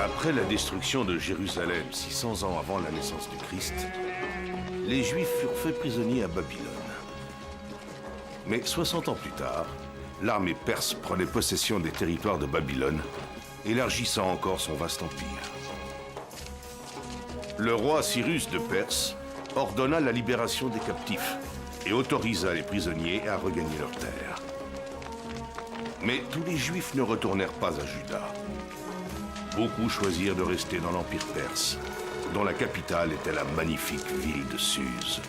Après la destruction de Jérusalem 600 ans avant la naissance du Christ, les Juifs furent faits prisonniers à Babylone. Mais 60 ans plus tard, l'armée perse prenait possession des territoires de Babylone, élargissant encore son vaste empire. Le roi Cyrus de Perse ordonna la libération des captifs et autorisa les prisonniers à regagner leurs terres. Mais tous les Juifs ne retournèrent pas à Juda. Beaucoup choisirent de rester dans l'Empire perse, dont la capitale était la magnifique ville de Suse.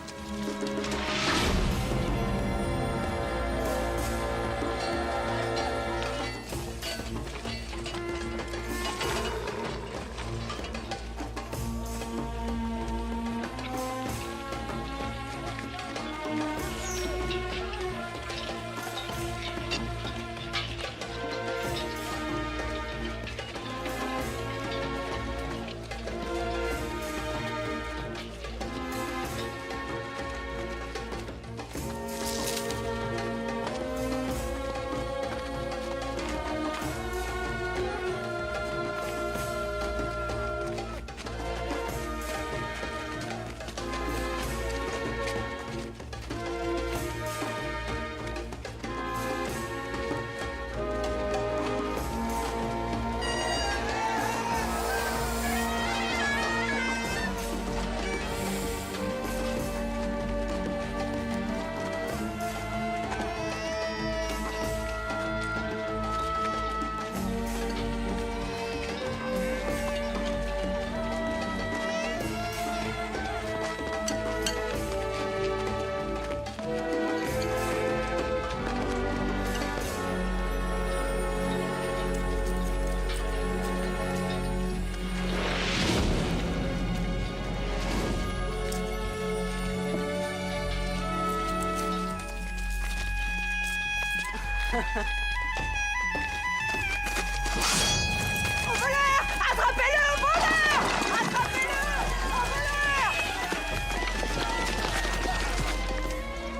Au voleur! Attrapez-le, au voleur! Attrapez-le! Au voleur!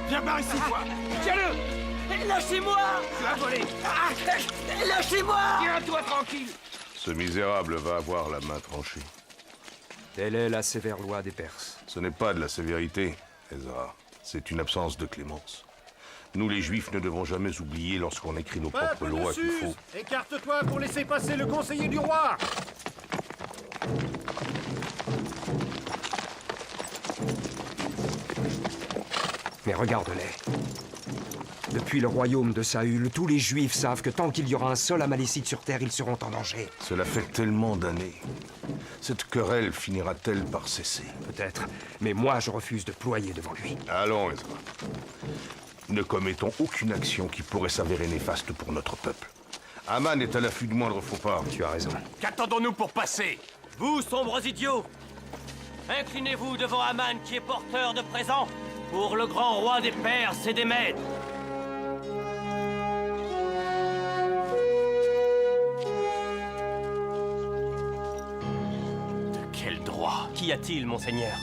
Viens par ici, toi! Tiens-le! Lâchez-moi! Tu as volé! Lâchez-moi! Tiens-toi tranquille! Ce misérable va avoir la main tranchée. Telle est la sévère loi des Perses. Ce n'est pas de la sévérité, Ezra. C'est une absence de clémence. Nous, les Juifs, ne devons jamais oublier, lorsqu'on écrit nos propres Peuple lois, de qu'il Suse, faut... écarte-toi pour laisser passer le conseiller du roi! Mais regarde-les. Depuis le royaume de Saül, tous les Juifs savent que tant qu'il y aura un seul Amalécite sur terre, ils seront en danger. Cela fait tellement d'années. Cette querelle finira-t-elle par cesser? Peut-être, mais moi je refuse de ployer devant lui. Allons, Ezra. Ne commettons aucune action qui pourrait s'avérer néfaste pour notre peuple. Aman est à l'affût du moindre faux pas. Tu as raison. Qu'attendons-nous pour passer? Vous, sombres idiots! Inclinez-vous devant Aman qui est porteur de présents pour le grand roi des Perses et des Mèdes. De quel droit? Qu'y a-t-il, monseigneur?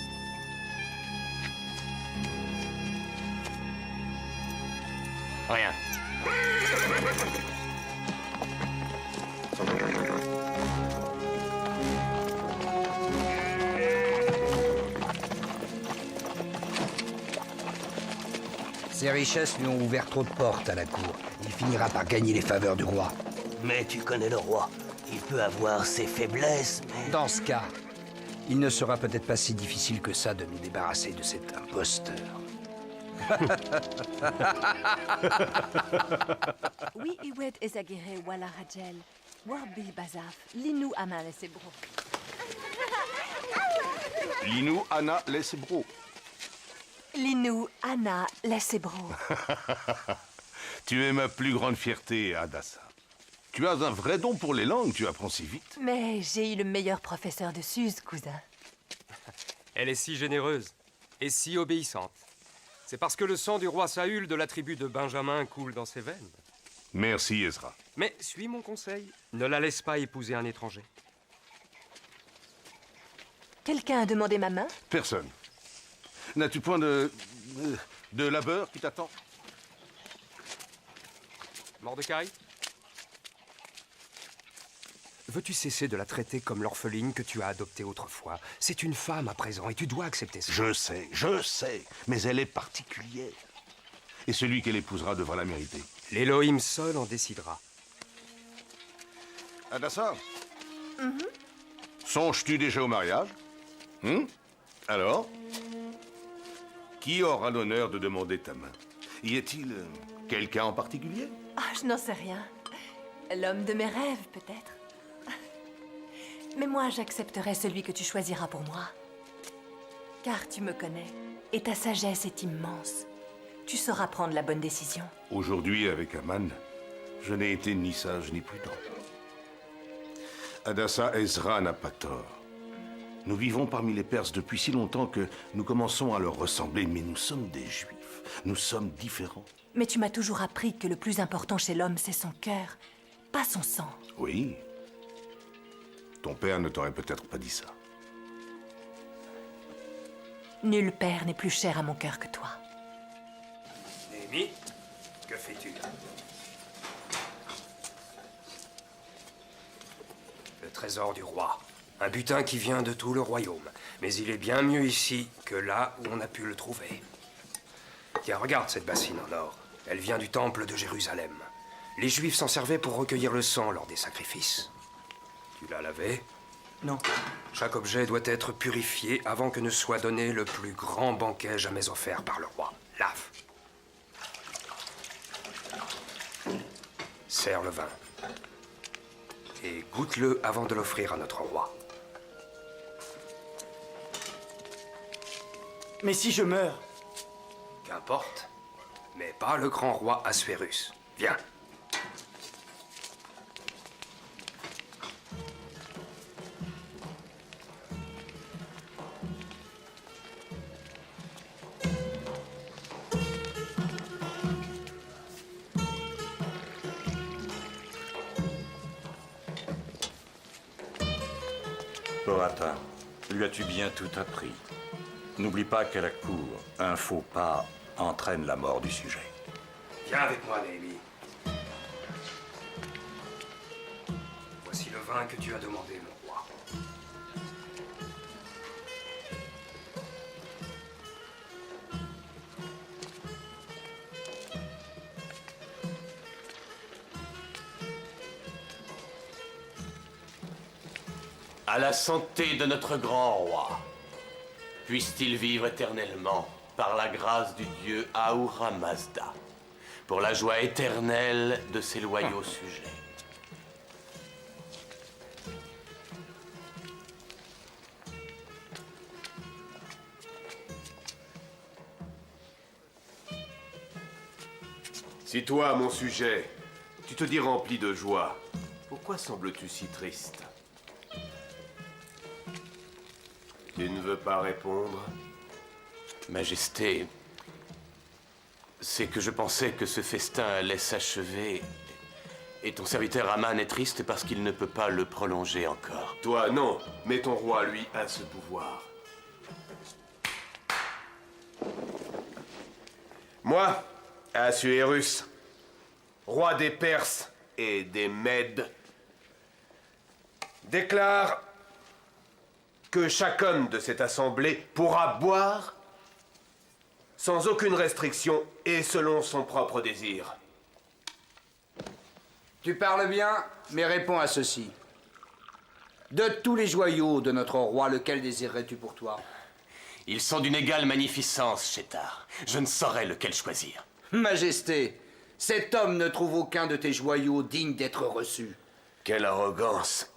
Rien. Ses richesses lui ont ouvert trop de portes à la cour. Il finira par gagner les faveurs du roi. Mais tu connais le roi. Il peut avoir ses faiblesses, mais... Dans ce cas, il ne sera peut-être pas si difficile que ça de nous débarrasser de cet imposteur. Oui, Iwed Ezagere Wala Rajel, Warbi Bazaf, Linou Aman et Sebro. Linou, Anna, Lesebro. Linou Anna Lesebro. Tu es ma plus grande fierté, Adassa. Tu as un vrai don pour les langues, tu apprends si vite. Mais j'ai eu le meilleur professeur de Suse, cousin. Elle est si généreuse et si obéissante. C'est parce que le sang du roi Saül de la tribu de Benjamin coule dans ses veines. Merci, Ezra. Mais suis mon conseil, ne la laisse pas épouser un étranger. Quelqu'un a demandé ma main? Personne. N'as-tu point de labeur qui t'attend? Mordecai? veux-tu cesser de la traiter comme l'orpheline que tu as adoptée autrefois? C'est une femme à présent et tu dois accepter ça. Je sais, mais elle est particulière. Et celui qu'elle épousera devra la mériter. L'Élohim seul en décidera. Adassa? Songes-tu déjà au mariage? Alors? Qui aura l'honneur de demander ta main? Y a-t-il quelqu'un en particulier? Ah, je n'en sais rien. L'homme de mes rêves, peut-être. Mais moi, j'accepterai celui que tu choisiras pour moi. Car tu me connais, et ta sagesse est immense. Tu sauras prendre la bonne décision. Aujourd'hui, avec Aman, je n'ai été ni sage ni prudent. Adassa Ezra n'a pas tort. Nous vivons parmi les Perses depuis si longtemps que nous commençons à leur ressembler, mais nous sommes des Juifs. Nous sommes différents. Mais tu m'as toujours appris que le plus important chez l'homme, c'est son cœur, pas son sang. Oui. Ton père ne t'aurait peut-être pas dit ça. Nul père n'est plus cher à mon cœur que toi. Néhémie, que fais-tu là? Le trésor du roi. Un butin qui vient de tout le royaume. Mais il est bien mieux ici que là où on a pu le trouver. Tiens, regarde cette bassine en or. Elle vient du temple de Jérusalem. Les Juifs s'en servaient pour recueillir le sang lors des sacrifices. Tu l'as lavé? Non. Chaque objet doit être purifié avant que ne soit donné le plus grand banquet jamais offert par le roi. Lave. Sers le vin. Et goûte-le avant de l'offrir à notre roi. Mais si je meurs? Qu'importe. Mais pas le grand roi Assuérus. Viens. Borata, lui as-tu bien tout appris? N'oublie pas qu'à la cour, un faux pas entraîne la mort du sujet. Viens avec moi, Néhémie. Voici le vin que tu as demandé, mon roi. À la santé de notre grand roi. Puisse-t-il vivre éternellement par la grâce du dieu Ahura Mazda, pour la joie éternelle de ses loyaux sujets. Si toi, mon sujet, tu te dis rempli de joie, pourquoi sembles-tu si triste? Tu ne veux pas répondre? Majesté, c'est que je pensais que ce festin allait s'achever, et ton serviteur Aman est triste parce qu'il ne peut pas le prolonger encore. Toi, non, mais ton roi, lui, a ce pouvoir. Moi, Assuérus, roi des Perses et des Mèdes, déclare que chaque homme de cette assemblée pourra boire sans aucune restriction et selon son propre désir. Tu parles bien, mais réponds à ceci. De tous les joyaux de notre roi, lequel désirerais-tu pour toi? Ils sont d'une égale magnificence, Chétar. Je ne saurais lequel choisir. Majesté, cet homme ne trouve aucun de tes joyaux digne d'être reçu. Quelle arrogance!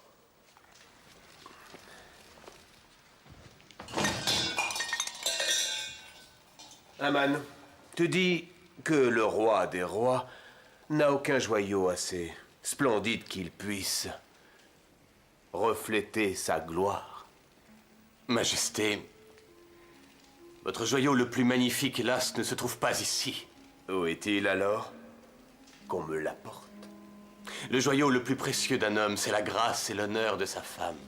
Aman, tu dis que le roi des rois n'a aucun joyau assez splendide qu'il puisse refléter sa gloire. Majesté, votre joyau le plus magnifique, hélas, ne se trouve pas ici. Où est-il alors? Qu'on me l'apporte. Le joyau le plus précieux d'un homme, c'est la grâce et l'honneur de sa femme.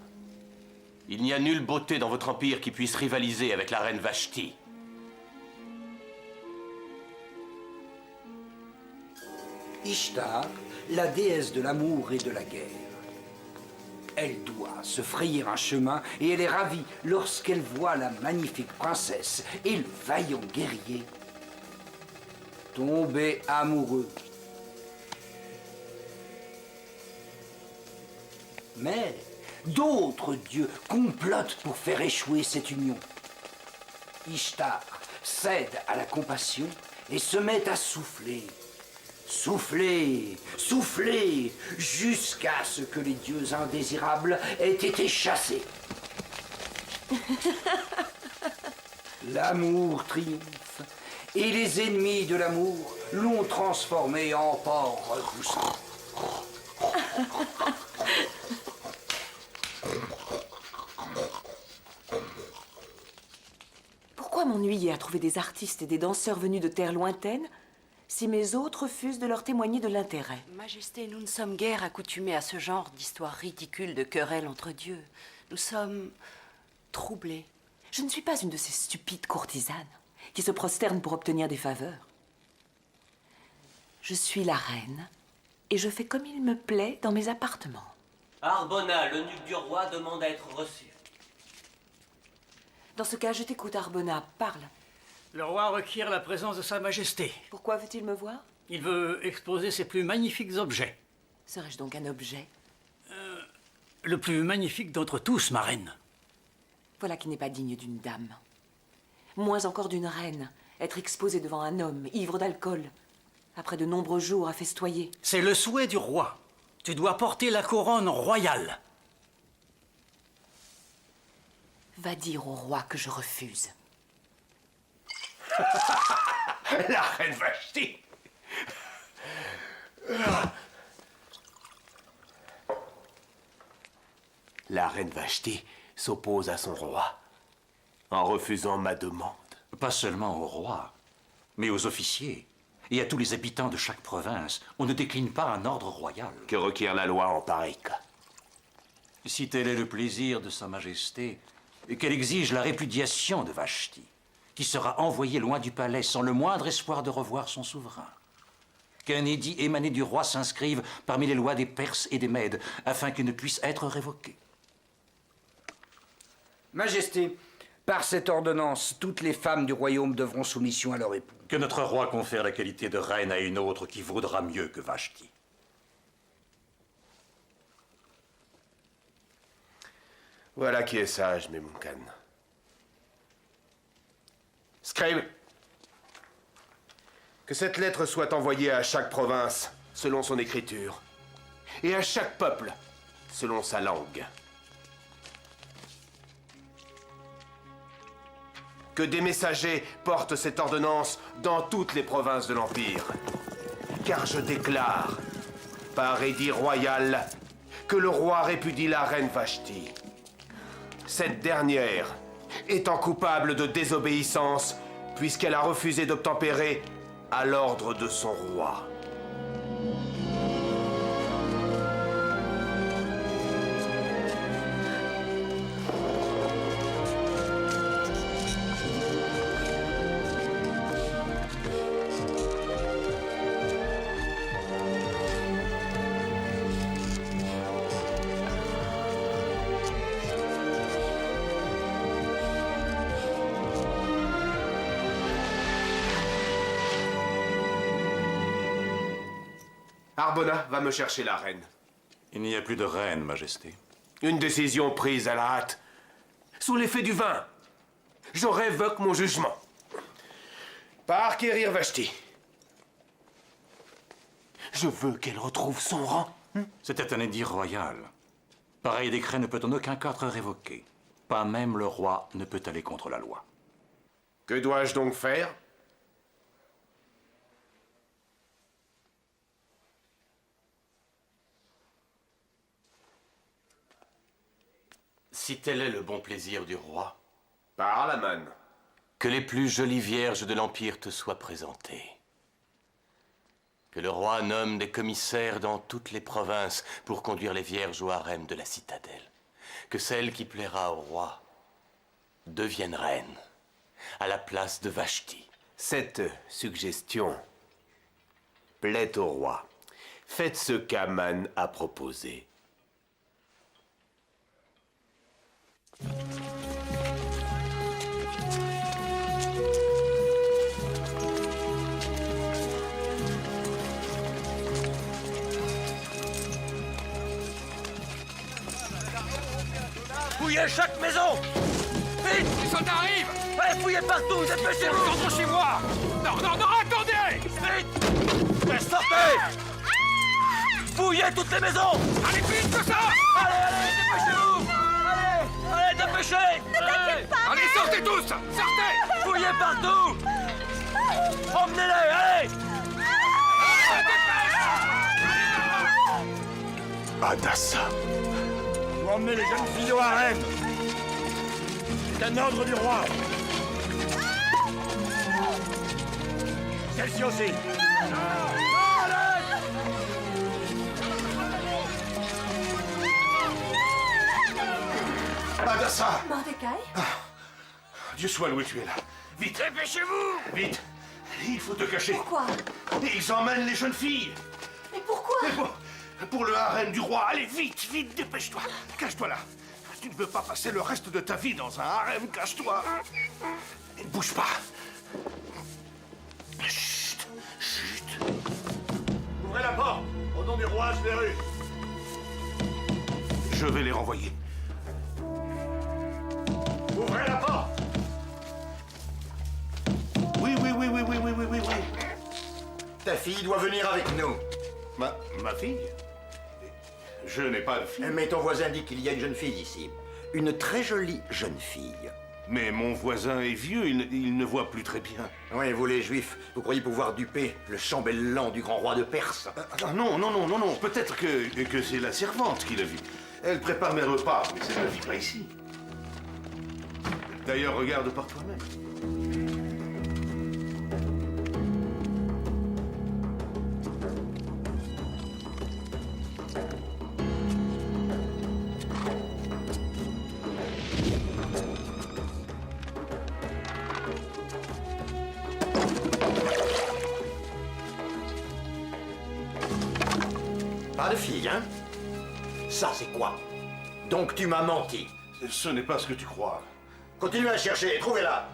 Il n'y a nulle beauté dans votre empire qui puisse rivaliser avec la reine Vashti. Ishtar, la déesse de l'amour et de la guerre. Elle doit se frayer un chemin et elle est ravie lorsqu'elle voit la magnifique princesse et le vaillant guerrier tomber amoureux. Mais d'autres dieux complotent pour faire échouer cette union. Ishtar cède à la compassion et se met à souffler. Souffler, souffler, jusqu'à ce que les dieux indésirables aient été chassés. L'amour triomphe, et les ennemis de l'amour l'ont transformé en porc repoussant. Pourquoi m'ennuyer à trouver des artistes et des danseurs venus de terres lointaines si mes hôtes refusent de leur témoigner de l'intérêt? Majesté, nous ne sommes guère accoutumés à ce genre d'histoires ridicules de querelles entre dieux. Nous sommes troublés. Je ne suis pas une de ces stupides courtisanes qui se prosternent pour obtenir des faveurs. Je suis la reine et je fais comme il me plaît dans mes appartements. Arbona, l'eunuque du roi, demande à être reçu. Dans ce cas, je t'écoute, Arbona. Parle. Le roi requiert la présence de Sa Majesté. Pourquoi veut-il me voir? Il veut exposer ses plus magnifiques objets. Serais-je donc un objet? Le plus magnifique d'entre tous, ma reine. Voilà qui n'est pas digne d'une dame. Moins encore d'une reine. Être exposée devant un homme, ivre d'alcool, après de nombreux jours à festoyer. C'est le souhait du roi. Tu dois porter la couronne royale. Va dire au roi que je refuse. La reine Vashti. La reine Vashti s'oppose à son roi en refusant ma demande. Pas seulement au roi, mais aux officiers et à tous les habitants de chaque province. On ne décline pas un ordre royal. Que requiert la loi en pareil cas? Si tel est le plaisir de Sa Majesté, qu'elle exige la répudiation de Vashti, qui sera envoyée loin du palais sans le moindre espoir de revoir son souverain. Qu'un édit émané du roi s'inscrive parmi les lois des Perses et des Mèdes, afin qu'il ne puisse être révoqué. Majesté, par cette ordonnance, toutes les femmes du royaume devront soumission à leur époux. Que notre roi confère la qualité de reine à une autre qui vaudra mieux que Vashti. Voilà qui est sage, Memuncan. Scribe, que cette lettre soit envoyée à chaque province selon son écriture, et à chaque peuple selon sa langue. Que des messagers portent cette ordonnance dans toutes les provinces de l'Empire. Car je déclare, par édit royal, que le roi répudie la reine Vashti. Cette dernière étant coupable de désobéissance, puisqu'elle a refusé d'obtempérer à l'ordre de son roi. Arbona va me chercher la reine. Il n'y a plus de reine, Majesté. Une décision prise à la hâte, sous l'effet du vin. Je révoque mon jugement. Par Kérir Vashti. Je veux qu'elle retrouve son rang. C'était un édit royal. Pareil décret ne peut en aucun cas être révoqué. Pas même le roi ne peut aller contre la loi. Que dois-je donc faire? Si tel est le bon plaisir du roi, Parle, Aman. que les plus jolies vierges de l'Empire te soient présentées. Que le roi nomme des commissaires dans toutes les provinces pour conduire les vierges au harem de la citadelle. Que celle qui plaira au roi devienne reine, à la place de Vashti. Cette suggestion plaît au roi. Faites ce qu'Aman a proposé. Fouillez chaque maison! Vite! Les soldats arrivent! Allez, fouillez partout! Dépêchez-vous! Rentrons chez moi! Non, non, non, attendez! Vite! Mais sortez! Fouillez toutes les maisons! Allez, plus vite que ça! Allez, dépêchez-vous! Allez, dépêchez! Ne t'inquiète pas! Allez, sortez tous! Sortez! Fouillez partout! Emmenez-les, allez! Adassa. Vous emmenez les jeunes filles au harem. C'est un ordre du roi. Celle-ci aussi. Adassa. Mordecai? Dieu soit loué, tu es là. Vite. Dépêchez-vous! Vite. Il faut te cacher. Pourquoi? Ils emmènent les jeunes filles. Mais pourquoi? Pour le harem du roi. Allez, vite, vite, dépêche-toi. Cache-toi là. Tu ne veux pas passer le reste de ta vie dans un harem. Cache-toi. Ne bouge pas. Chut. Chut. Ouvrez la porte. Au nom du roi, je les rue. Je vais les renvoyer. Ouvrez la porte. Oui. Ta fille doit venir avec nous. Ma fille? Je n'ai pas de fille. Mais ton voisin dit qu'il y a une jeune fille ici. Une très jolie jeune fille. Mais mon voisin est vieux, il ne voit plus très bien. Oui, vous les juifs, vous croyez pouvoir duper le chambellan du grand roi de Perse? Non. Peut-être que c'est la servante qui l'a vue. Elle prépare mes repas, mais ça ne vit pas ici. D'ailleurs, regarde par toi-même. Pas de fille, hein? Ça, c'est quoi? Donc tu m'as menti. Ce n'est pas ce que tu crois. Continuez à chercher, trouvez-la.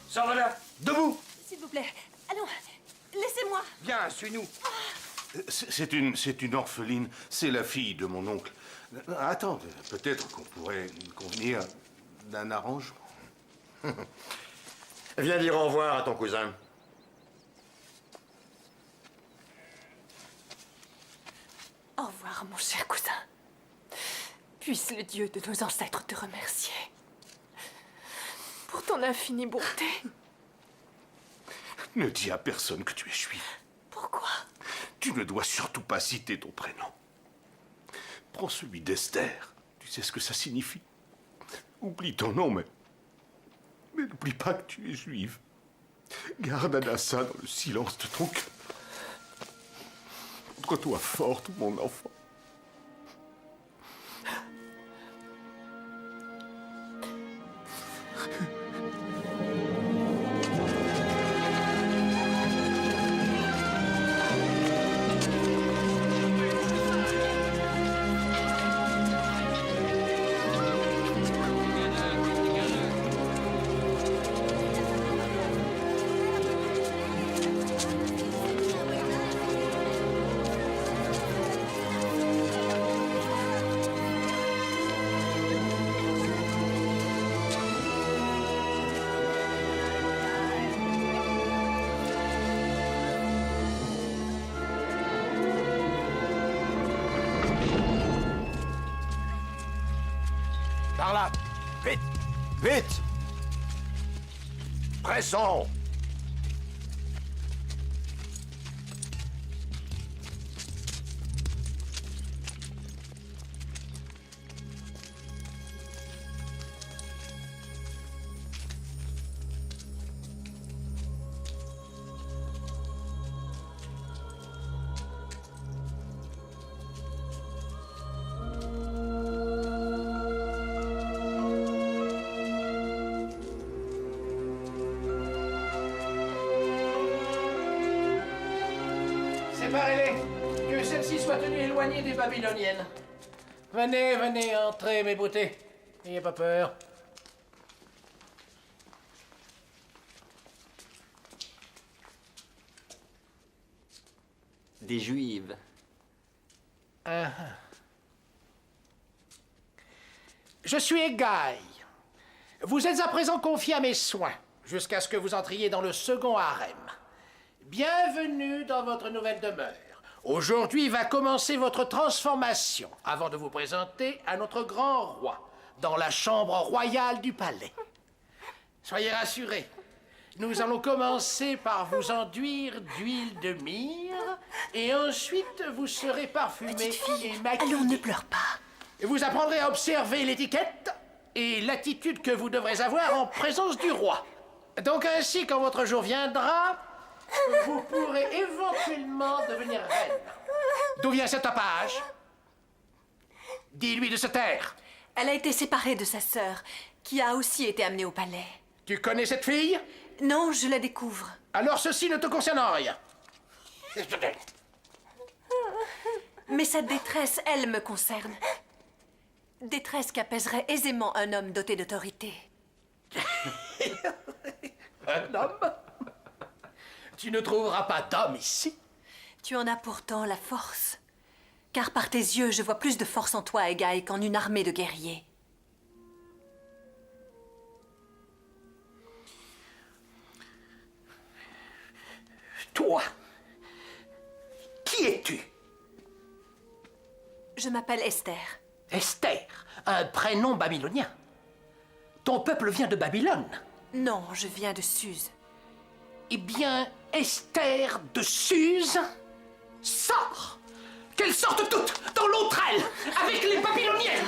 Sors de là! Debout! S'il vous plaît. Allons, laissez-moi. Viens, suis-nous! C'est une orpheline. C'est la fille de mon oncle. Attends, peut-être qu'on pourrait convenir d'un arrangement. Viens dire au revoir à ton cousin. Au revoir, mon cher cousin. Puisse le Dieu de nos ancêtres te remercier pour ton infinie bonté. Ne dis à personne que tu es juif. Pourquoi? Tu ne dois surtout pas citer ton prénom. Prends celui d'Esther. Tu sais ce que ça signifie. Oublie ton nom, mais n'oublie pas que tu es juive. Garde Adassa dans le silence de ton cœur. Montre-toi forte, mon enfant. Par là. Vite. Vite. Pressons. Séparez-les. Que celles-ci soient tenues éloignées des Babyloniennes. Venez, venez, entrez, mes beautés. N'ayez pas peur. Des juives. Ah, Je suis Egaï. Vous êtes à présent confié à mes soins, jusqu'à ce que vous entriez dans le second harem. Bienvenue dans votre nouvelle demeure. Aujourd'hui va commencer votre transformation, avant de vous présenter à notre grand roi, dans la chambre royale du palais. Soyez rassurés, nous allons commencer par vous enduire d'huile de myrrhe, et ensuite vous serez parfumé et maquillé. Allons, ne pleure pas. Vous apprendrez à observer l'étiquette et l'attitude que vous devrez avoir en présence du roi. Donc ainsi, quand votre jour viendra, vous pourrez éventuellement devenir reine. D'où vient cette tapage? Dis-lui de se taire. Elle a été séparée de sa sœur, qui a aussi été amenée au palais. Tu connais cette fille? Non, je la découvre. Alors ceci ne te concerne en rien. Mais sa détresse, elle, me concerne. Détresse qu'apaiserait aisément un homme doté d'autorité. Un homme? Tu ne trouveras pas d'homme ici. Tu en as pourtant la force. Car par tes yeux, je vois plus de force en toi, Egaï, qu'en une armée de guerriers. Toi, qui es-tu? Je m'appelle Esther. Esther, un prénom babylonien. Ton peuple vient de Babylone. Non, je viens de Suse. Eh bien, Esther de Suse, sort! Qu'elles sortent toutes dans l'autre aile, avec les Babyloniennes!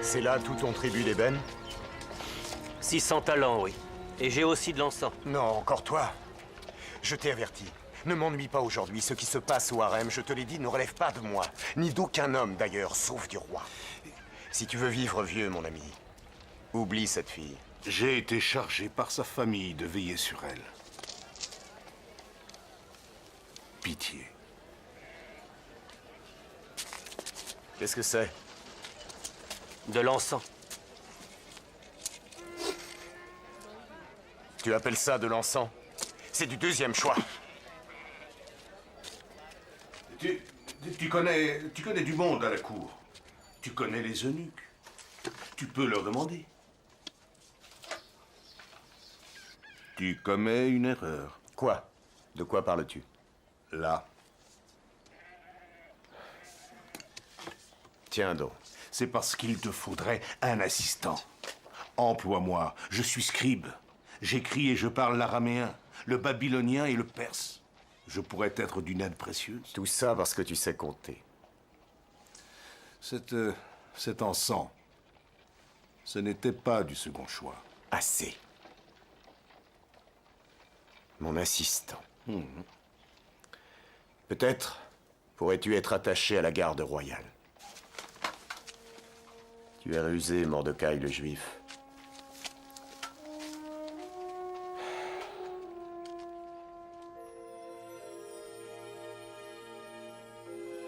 C'est là tout ton tribut d'ébène? 600 talents, oui. Et j'ai aussi de l'encens. Non, encore toi. Je t'ai averti. Ne m'ennuie pas aujourd'hui. Ce qui se passe au harem, je te l'ai dit, ne relève pas de moi. Ni d'aucun homme, d'ailleurs, sauf du roi. Si tu veux vivre vieux, mon ami, oublie cette fille. J'ai été chargé par sa famille de veiller sur elle. Pitié. Qu'est-ce que c'est? De l'encens. Tu appelles ça de l'encens? C'est du deuxième choix. Tu connais du monde à la cour. Tu connais les eunuques. Tu peux leur demander. Tu commets une erreur. Quoi? De quoi parles-tu? Là. Tiens donc. C'est parce qu'il te faudrait un assistant. Emploie-moi, je suis scribe. J'écris et je parle l'araméen, le babylonien et le perse. Je pourrais être d'une aide précieuse. Tout ça parce que tu sais compter. Cet encens, ce n'était pas du second choix. Assez. Mon assistant. Peut-être pourrais-tu être attaché à la garde royale. Tu es rusé, Mordecai le Juif.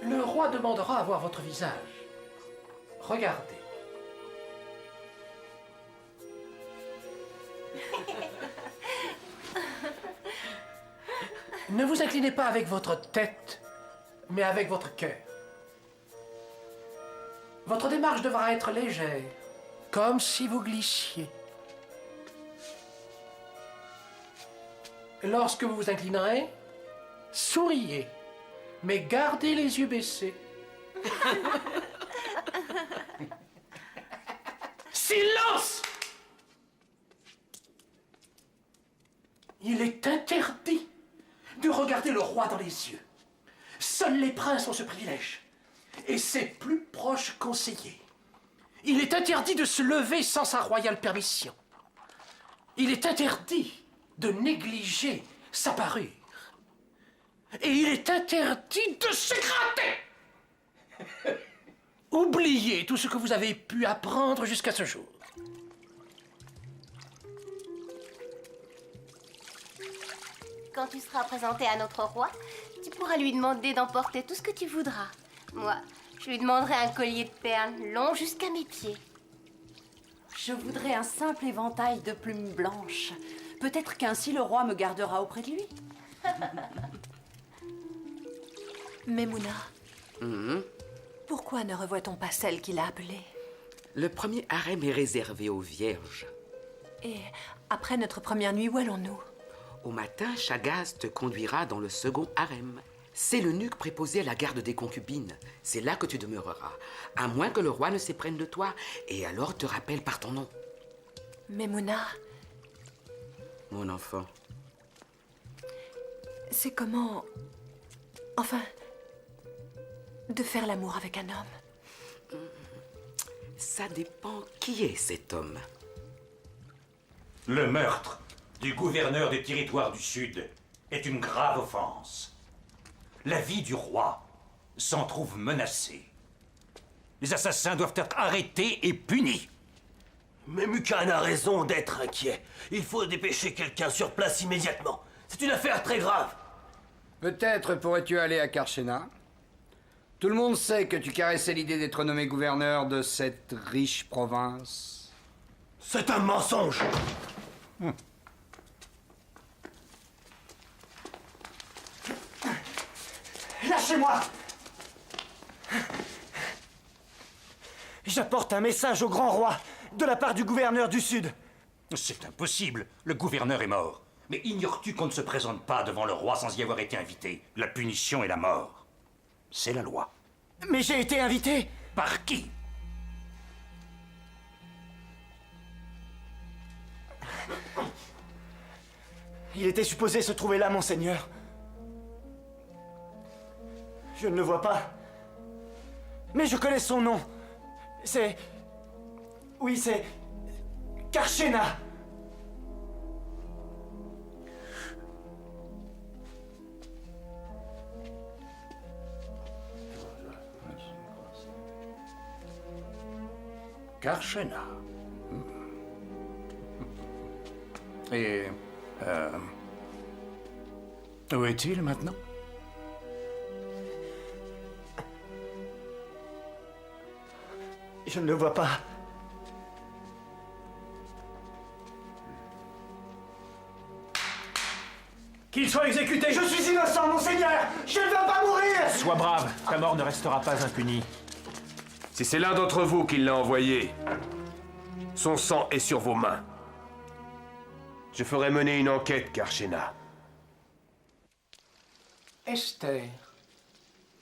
Le roi demandera à voir votre visage. Regardez. Ne vous inclinez pas avec votre tête, mais avec votre cœur. Votre démarche devra être légère, comme si vous glissiez. Lorsque vous vous inclinerez, souriez, mais gardez les yeux baissés. Silence! Il est interdit de regarder le roi dans les yeux. Seuls les princes ont ce privilège. Et ses plus proches conseillers. Il est interdit de se lever sans sa royale permission. Il est interdit de négliger sa parure. Et il est interdit de s'écrater. Oubliez tout ce que vous avez pu apprendre jusqu'à ce jour. Quand tu seras présenté à notre roi, tu pourras lui demander d'emporter tout ce que tu voudras. Moi, je lui demanderai un collier de perles long jusqu'à mes pieds. Je voudrais un simple éventail de plumes blanches. Peut-être qu'ainsi le roi me gardera auprès de lui. Memouna, pourquoi ne revoit-on pas celle qui l'a appelée? Le premier harem est réservé aux vierges. Et après notre première nuit, où allons-nous? Au matin, Chagaz te conduira dans le second harem. C'est l'eunuque préposé à la garde des concubines. C'est là que tu demeureras, à moins que le roi ne s'éprenne de toi, et alors te rappelle par ton nom. Memouna, Mon enfant. c'est comment... Enfin... de faire l'amour avec un homme? Ça dépend qui est cet homme. Le meurtre du gouverneur des territoires du Sud est une grave offense. La vie du roi s'en trouve menacée. Les assassins doivent être arrêtés et punis. Mais Mukan a raison d'être inquiet. Il faut dépêcher quelqu'un sur place immédiatement. C'est une affaire très grave. Peut-être pourrais-tu aller à Karchena. Tout le monde sait que tu caressais l'idée d'être nommé gouverneur de cette riche province. C'est un mensonge. Lâchez-moi! J'apporte un message au grand roi, de la part du gouverneur du Sud. C'est impossible. Le gouverneur est mort. Mais ignores-tu qu'on ne se présente pas devant le roi sans y avoir été invité? La punition est la mort. C'est la loi. Mais j'ai été invité. Par qui? Il était supposé se trouver là, monseigneur. Je ne le vois pas. Mais je connais son nom. C'est... Oui, c'est... Karchena. Karchena. Et... où est-il maintenant? Je ne le vois pas. Qu'il soit exécuté. Je suis innocent, monseigneur. Je ne veux pas mourir. Sois brave, ta mort ne restera pas impunie. Si c'est l'un d'entre vous qui l'a envoyé, son sang est sur vos mains. Je ferai mener une enquête, Karchena. Esther,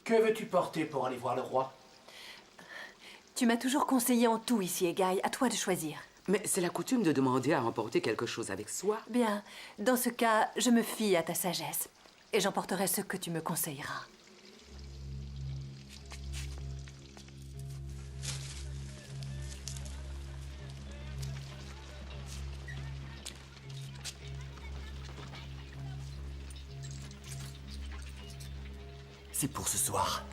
que veux-tu porter pour aller voir le roi? Tu m'as toujours conseillé en tout ici, Egaï. À toi de choisir. Mais c'est la coutume de demander à emporter quelque chose avec soi. Bien, dans ce cas, je me fie à ta sagesse. Et j'emporterai ce que tu me conseilleras. C'est pour ce soir.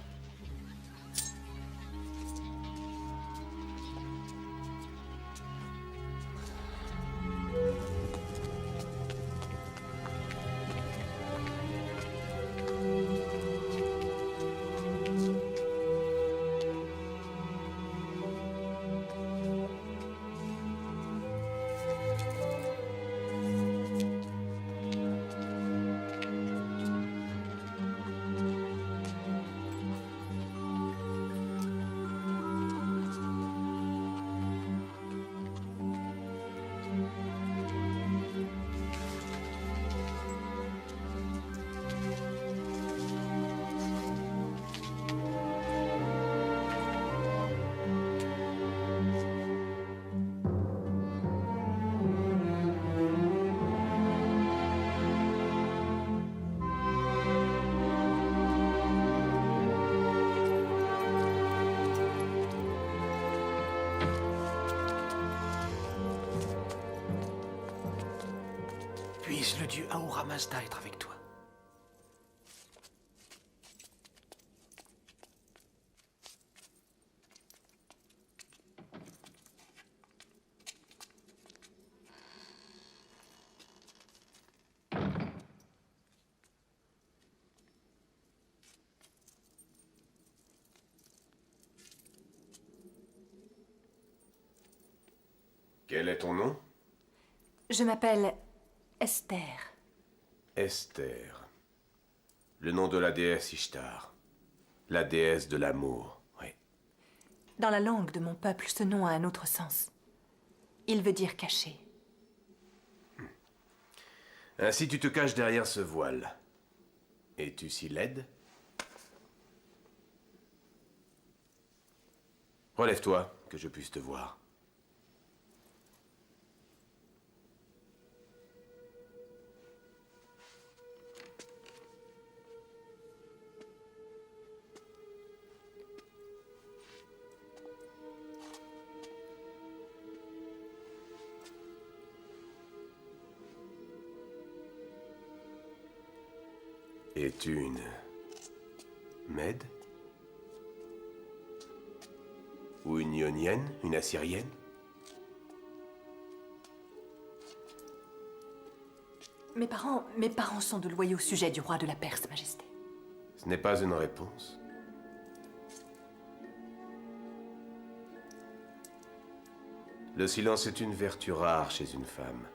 Puisse le dieu Ahura Mazda être avec toi. Quel est ton nom? Je m'appelle Esther. Esther. Le nom de la déesse Ishtar. La déesse de l'amour, oui. Dans la langue de mon peuple, ce nom a un autre sens. Il veut dire caché. Ainsi tu te caches derrière ce voile. Es-tu si laide? Relève-toi, que je puisse te voir. Es-tu une Mède? Ou une Ionienne, une Assyrienne? Mes parents sont de loyaux sujets du roi de la Perse, Majesté. Ce n'est pas une réponse. Le silence est une vertu rare chez une femme.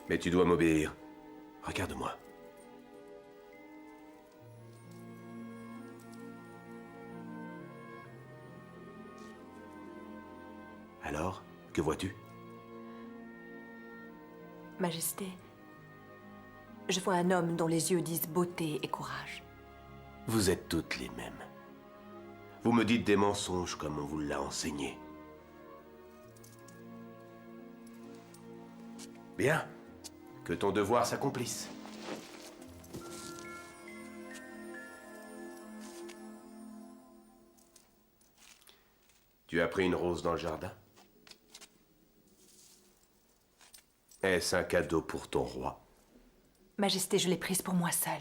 Mais tu dois m'obéir. Regarde-moi. Alors, que vois-tu? Majesté, je vois un homme dont les yeux disent beauté et courage. Vous êtes toutes les mêmes. Vous me dites des mensonges comme on vous l'a enseigné. Bien, que ton devoir s'accomplisse. Tu as pris une rose dans le jardin? Est-ce un cadeau pour ton roi? Majesté, je l'ai prise pour moi seule.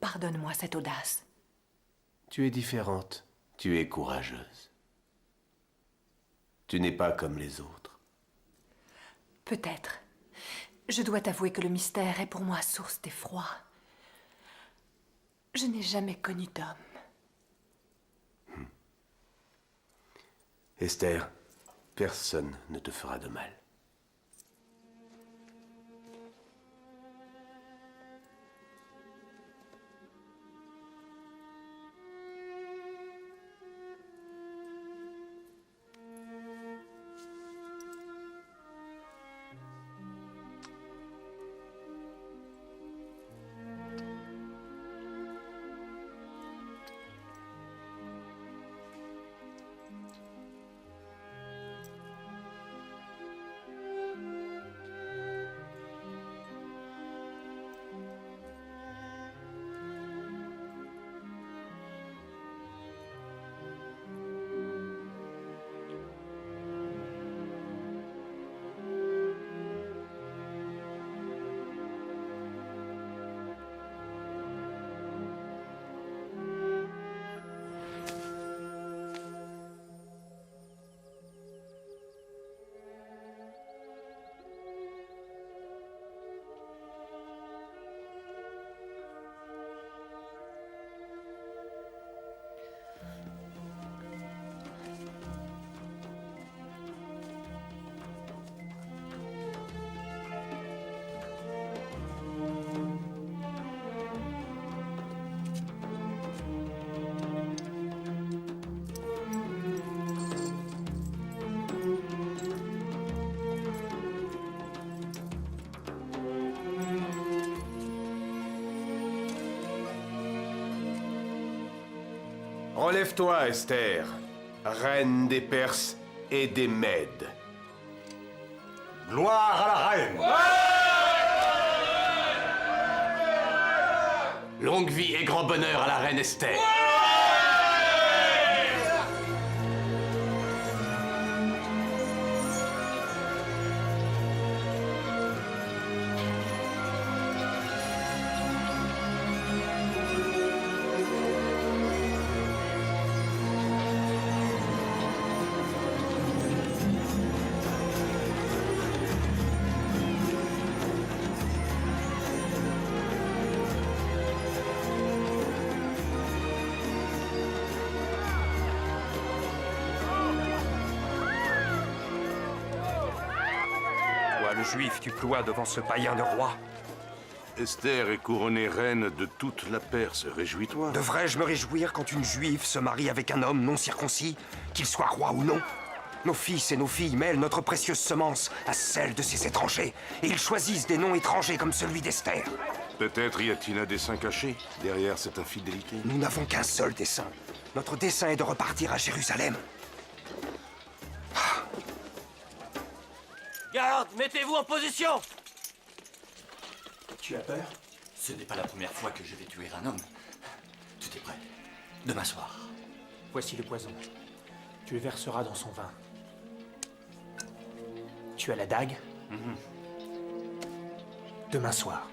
Pardonne-moi cette audace. Tu es différente. Tu es courageuse. Tu n'es pas comme les autres. Peut-être. Je dois t'avouer que le mystère est pour moi source d'effroi. Je n'ai jamais connu d'homme. Esther, personne ne te fera de mal. Relève-toi, Esther, reine des Perses et des Mèdes. Gloire à la reine! Longue vie et grand bonheur à la reine Esther. juif tu ploies devant ce païen de roi? Esther est couronnée reine de toute la Perse. Réjouis-toi. Devrais-je me réjouir quand une juive se marie avec un homme non circoncis, qu'il soit roi ou non? Nos fils et nos filles mêlent notre précieuse semence à celle de ces étrangers, et ils choisissent des noms étrangers comme celui d'Esther. Peut-être y a-t-il un dessein caché derrière cette infidélité. Nous n'avons qu'un seul dessein. Notre dessein est de repartir à Jérusalem. Garde, mettez-vous en position! Tu as peur? Ce n'est pas la première fois que je vais tuer un homme. Tout est prêt. Demain soir. Voici le poison. Tu le verseras dans son vin. Tu as la dague? Demain soir.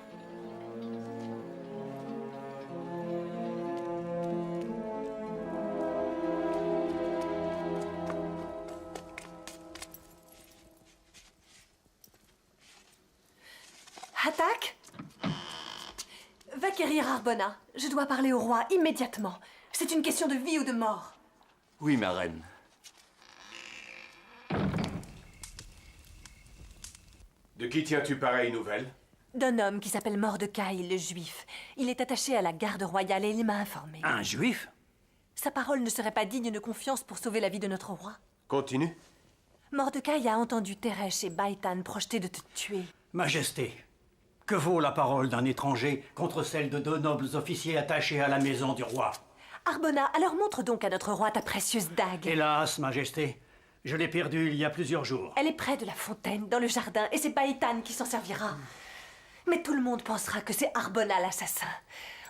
Attaque! Va quérir Arbona. Je dois parler au roi immédiatement. C'est une question de vie ou de mort. Oui, ma reine. De qui tiens-tu pareille nouvelle? D'un homme qui s'appelle Mordecai le Juif. Il est attaché à la garde royale et il m'a informé. Un juif? Sa parole ne serait pas digne de confiance pour sauver la vie de notre roi. Continue. Mordecai a entendu Teresh et Baïtan projeter de te tuer. Majesté, que vaut la parole d'un étranger contre celle de deux nobles officiers attachés à la maison du roi? Arbona, alors montre donc à notre roi ta précieuse dague. Hélas, Majesté, je l'ai perdue il y a plusieurs jours. Elle est près de la fontaine, dans le jardin, et c'est Baïtan qui s'en servira. Mais tout le monde pensera que c'est Arbona l'assassin.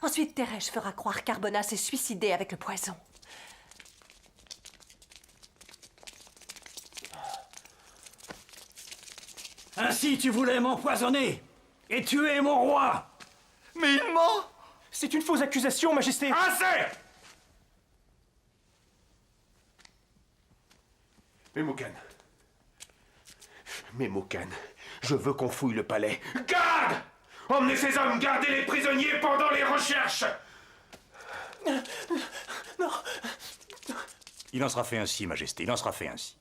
Ensuite, Teresh fera croire qu'Arbona s'est suicidé avec le poison. Ainsi tu voulais m'empoisonner et tuer mon roi! Mais il ment! C'est une fausse accusation, Majesté! Assez! Memucan, je veux qu'on fouille le palais. Garde! Emmenez ces hommes, gardez les prisonniers pendant les recherches! Non! Il en sera fait ainsi, Majesté, il en sera fait ainsi.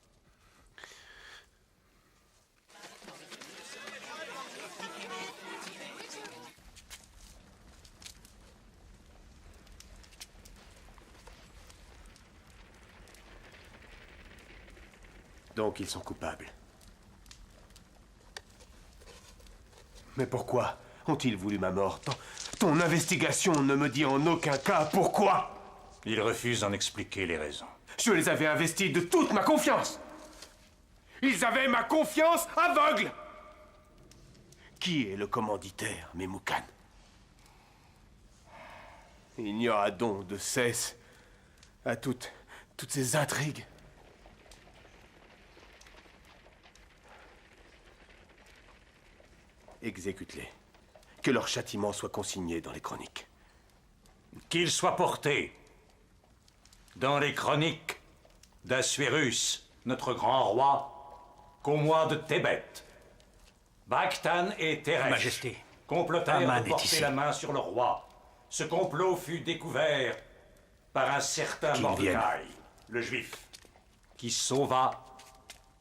Donc ils sont coupables. Mais pourquoi ont-ils voulu ma mort? Ton investigation ne me dit en aucun cas pourquoi. Ils refusent d'en expliquer les raisons. Je les avais investis de toute ma confiance. Ils avaient ma confiance aveugle. Qui est le commanditaire, Memucan? Il n'y aura donc de cesse à toutes ces intrigues. Exécute-les. Que leur châtiment soit consigné dans les chroniques. Qu'il soit porté dans les chroniques d'Assuérus, notre grand roi, qu'au mois de Thébet, Bakhtan et Teresh Majesté, complotèrent Aman de est porter ici. la main sur le roi. Ce complot fut découvert par un certain Qu'il Mordecai, vienne. le juif, qui sauva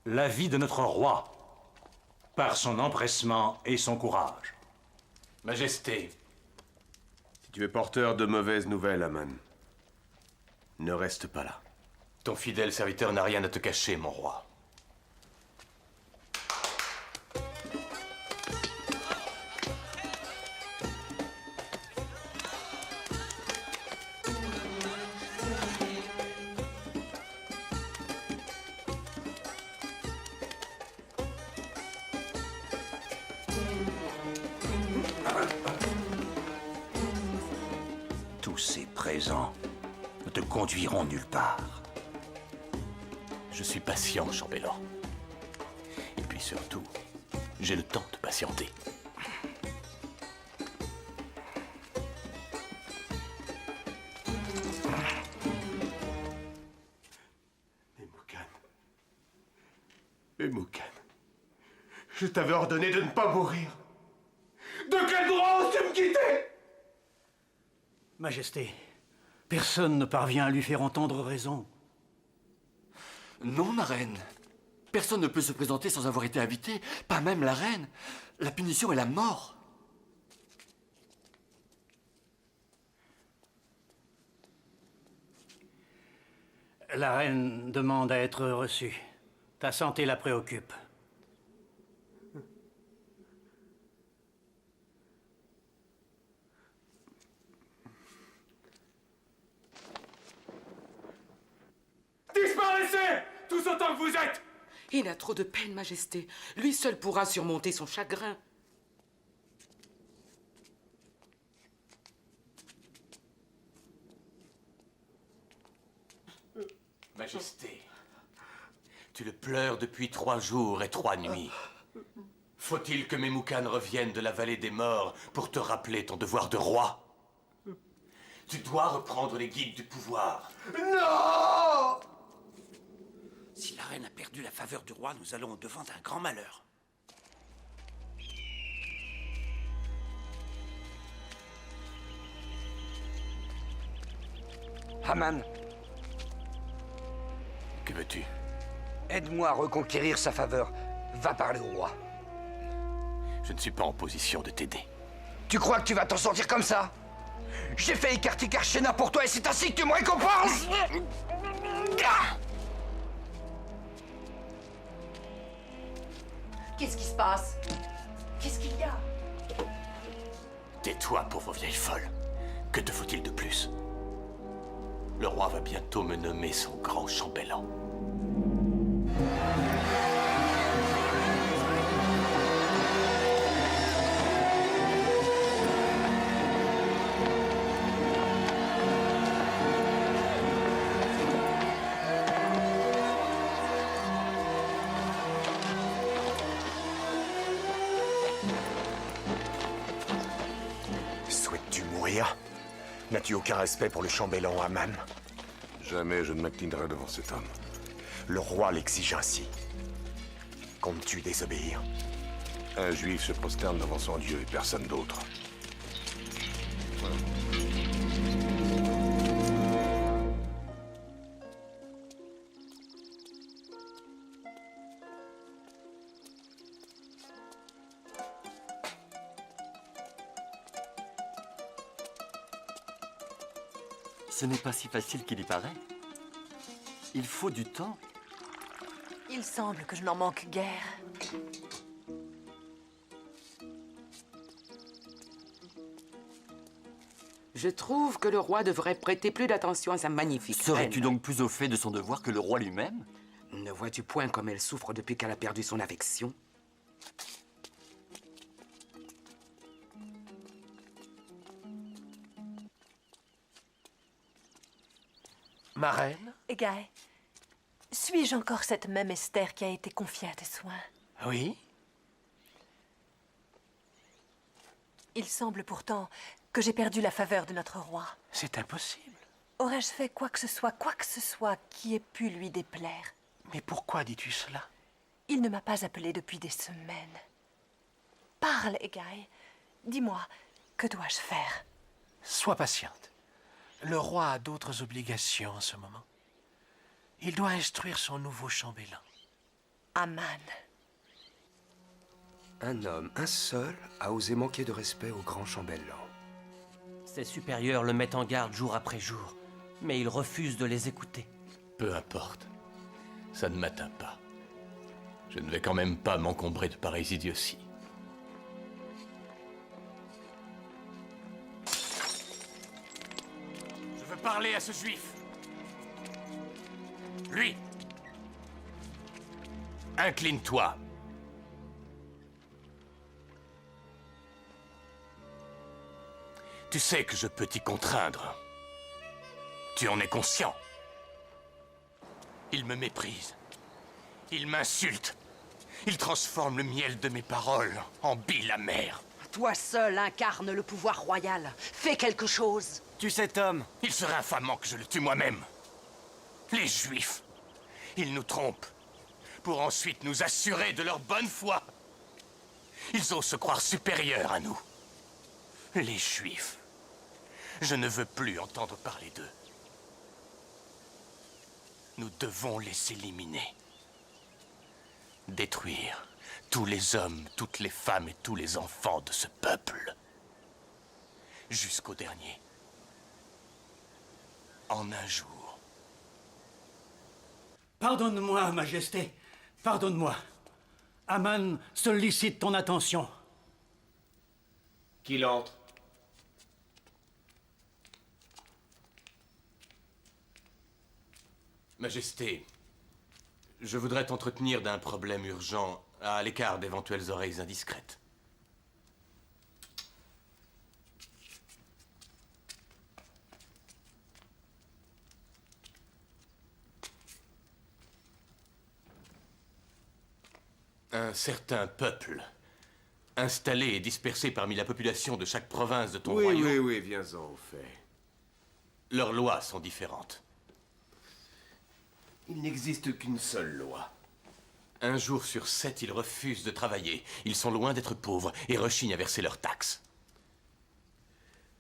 la vie de notre roi par son empressement et son courage. Majesté, Si tu es porteur de mauvaises nouvelles, Aman, ne reste pas là. ton fidèle serviteur n'a rien à te cacher, mon roi. Tous ces présents ne te conduiront nulle part. Je suis patient, chambellan. Et puis surtout, j'ai le temps de patienter. Memucan, je t'avais ordonné de ne pas mourir. De quel droit oses-tu me quitter? Majesté, personne ne parvient à lui faire entendre raison. Non, ma reine. Personne ne peut se présenter sans avoir été invité, pas même la reine. La punition est la mort. La reine demande à être reçue. Ta santé la préoccupe. Disparaissez! Tous autant que vous êtes! Il a trop de peine, Majesté. Lui seul pourra surmonter son chagrin. Majesté, tu le pleures depuis 3 jours et 3 nuits. Faut-il que Memucan revienne de la vallée des morts pour te rappeler ton devoir de roi? Tu dois reprendre les guides du pouvoir. Non! Si la reine a perdu la faveur du roi, nous allons au-devant d'un grand malheur. Haman, Que veux-tu? aide-moi à reconquérir sa faveur. Va parler au roi. Je ne suis pas en position de t'aider. Tu crois que tu vas t'en sortir comme ça? J'ai fait écarter Karshena pour toi et c'est ainsi que tu me récompenses! Qu'est-ce qui se passe? Qu'est-ce qu'il y a? Tais-toi, pauvre vieille folle. Que te faut-il de plus? Le roi va bientôt me nommer son grand chambellan. Souhaites-tu mourir? N'as-tu aucun respect pour le chambellan Haman? Jamais je ne m'inclinerai devant cet homme. Le roi l'exige ainsi. Comptes-tu désobéir? Un juif se prosterne devant son Dieu et personne d'autre. Ce n'est pas si facile qu'il y paraît. Il faut du temps. Il semble que je n'en manque guère. Je trouve que le roi devrait prêter plus d'attention à sa magnifique Serais-tu reine. donc plus au fait de son devoir que le roi lui-même? Ne vois-tu point comme elle souffre depuis qu'elle a perdu son affection? Ma reine? Egae, suis-je encore cette même Esther qui a été confiée à tes soins? Oui? Il semble pourtant que j'ai perdu la faveur de notre roi. C'est impossible. Aurais-je fait quoi que ce soit qui ait pu lui déplaire? Mais pourquoi dis-tu cela? Il ne m'a pas appelé depuis des semaines. Parle, Egae. Dis-moi, que dois-je faire? Sois patiente. Le roi a d'autres obligations en ce moment. Il doit instruire son nouveau chambellan. Haman. Un homme, un seul, a osé manquer de respect au grand chambellan. Ses supérieurs le mettent en garde jour après jour, mais il refuse de les écouter. Peu importe. Ça ne m'atteint pas. Je ne vais quand même pas m'encombrer de pareilles idioties. Je veux parler à ce juif. Lui. Incline-toi. Tu sais que je peux t'y contraindre. Tu en es conscient. Il me méprise. Il m'insulte. Il transforme le miel de mes paroles en bile amère. Toi seul incarne le pouvoir royal. Fais quelque chose. Tu cet homme. Il serait infamant que je le tue moi-même. Les Juifs, ils nous trompent pour ensuite nous assurer de leur bonne foi. Ils osent se croire supérieurs à nous. Les Juifs. Je ne veux plus entendre parler d'eux. Nous devons les éliminer. Détruire tous les hommes, toutes les femmes et tous les enfants de ce peuple. Jusqu'au dernier. En un jour. Pardonne-moi, Majesté. Pardonne-moi. Aman sollicite ton attention. Qu'il entre. Majesté, je voudrais t'entretenir d'un problème urgent à l'écart d'éventuelles oreilles indiscrètes. Un certain peuple, installé et dispersé parmi la population de chaque province de ton royaume... Oui, viens-en au fait. Leurs lois sont différentes. Il n'existe qu'une seule loi. Un jour sur 7, ils refusent de travailler. Ils sont loin d'être pauvres et rechignent à verser leurs taxes.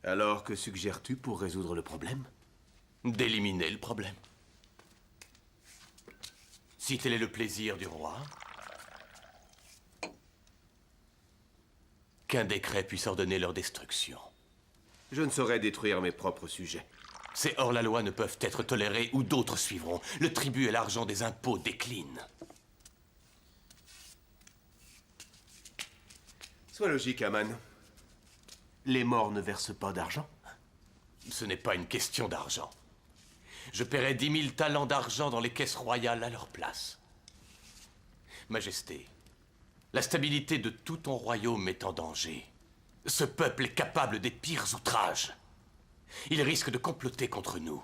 Alors, que suggères-tu pour résoudre le problème? D'éliminer le problème. Si tel est le plaisir du roi, qu'un décret puisse ordonner leur destruction. Je ne saurais détruire mes propres sujets. Ces hors-la-loi ne peuvent être tolérés ou d'autres suivront. Le tribut et l'argent des impôts déclinent. Sois logique, Aman. Les morts ne versent pas d'argent? Ce n'est pas une question d'argent. Je paierai 10 000 talents d'argent dans les caisses royales à leur place. Majesté, la stabilité de tout ton royaume est en danger. Ce peuple est capable des pires outrages. Ils risquent de comploter contre nous.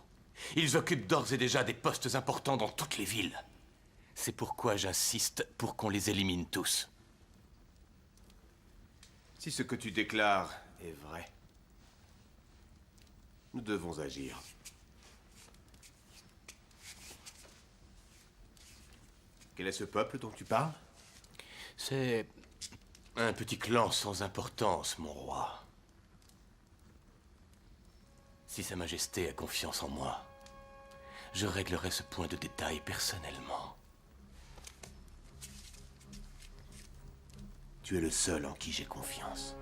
Ils occupent d'ores et déjà des postes importants dans toutes les villes. C'est pourquoi j'insiste pour qu'on les élimine tous. Si ce que tu déclares est vrai, nous devons agir. Quel est ce peuple dont tu parles? C'est un petit clan sans importance, mon roi. Si Sa Majesté a confiance en moi, je réglerai ce point de détail personnellement. Tu es le seul en qui j'ai confiance.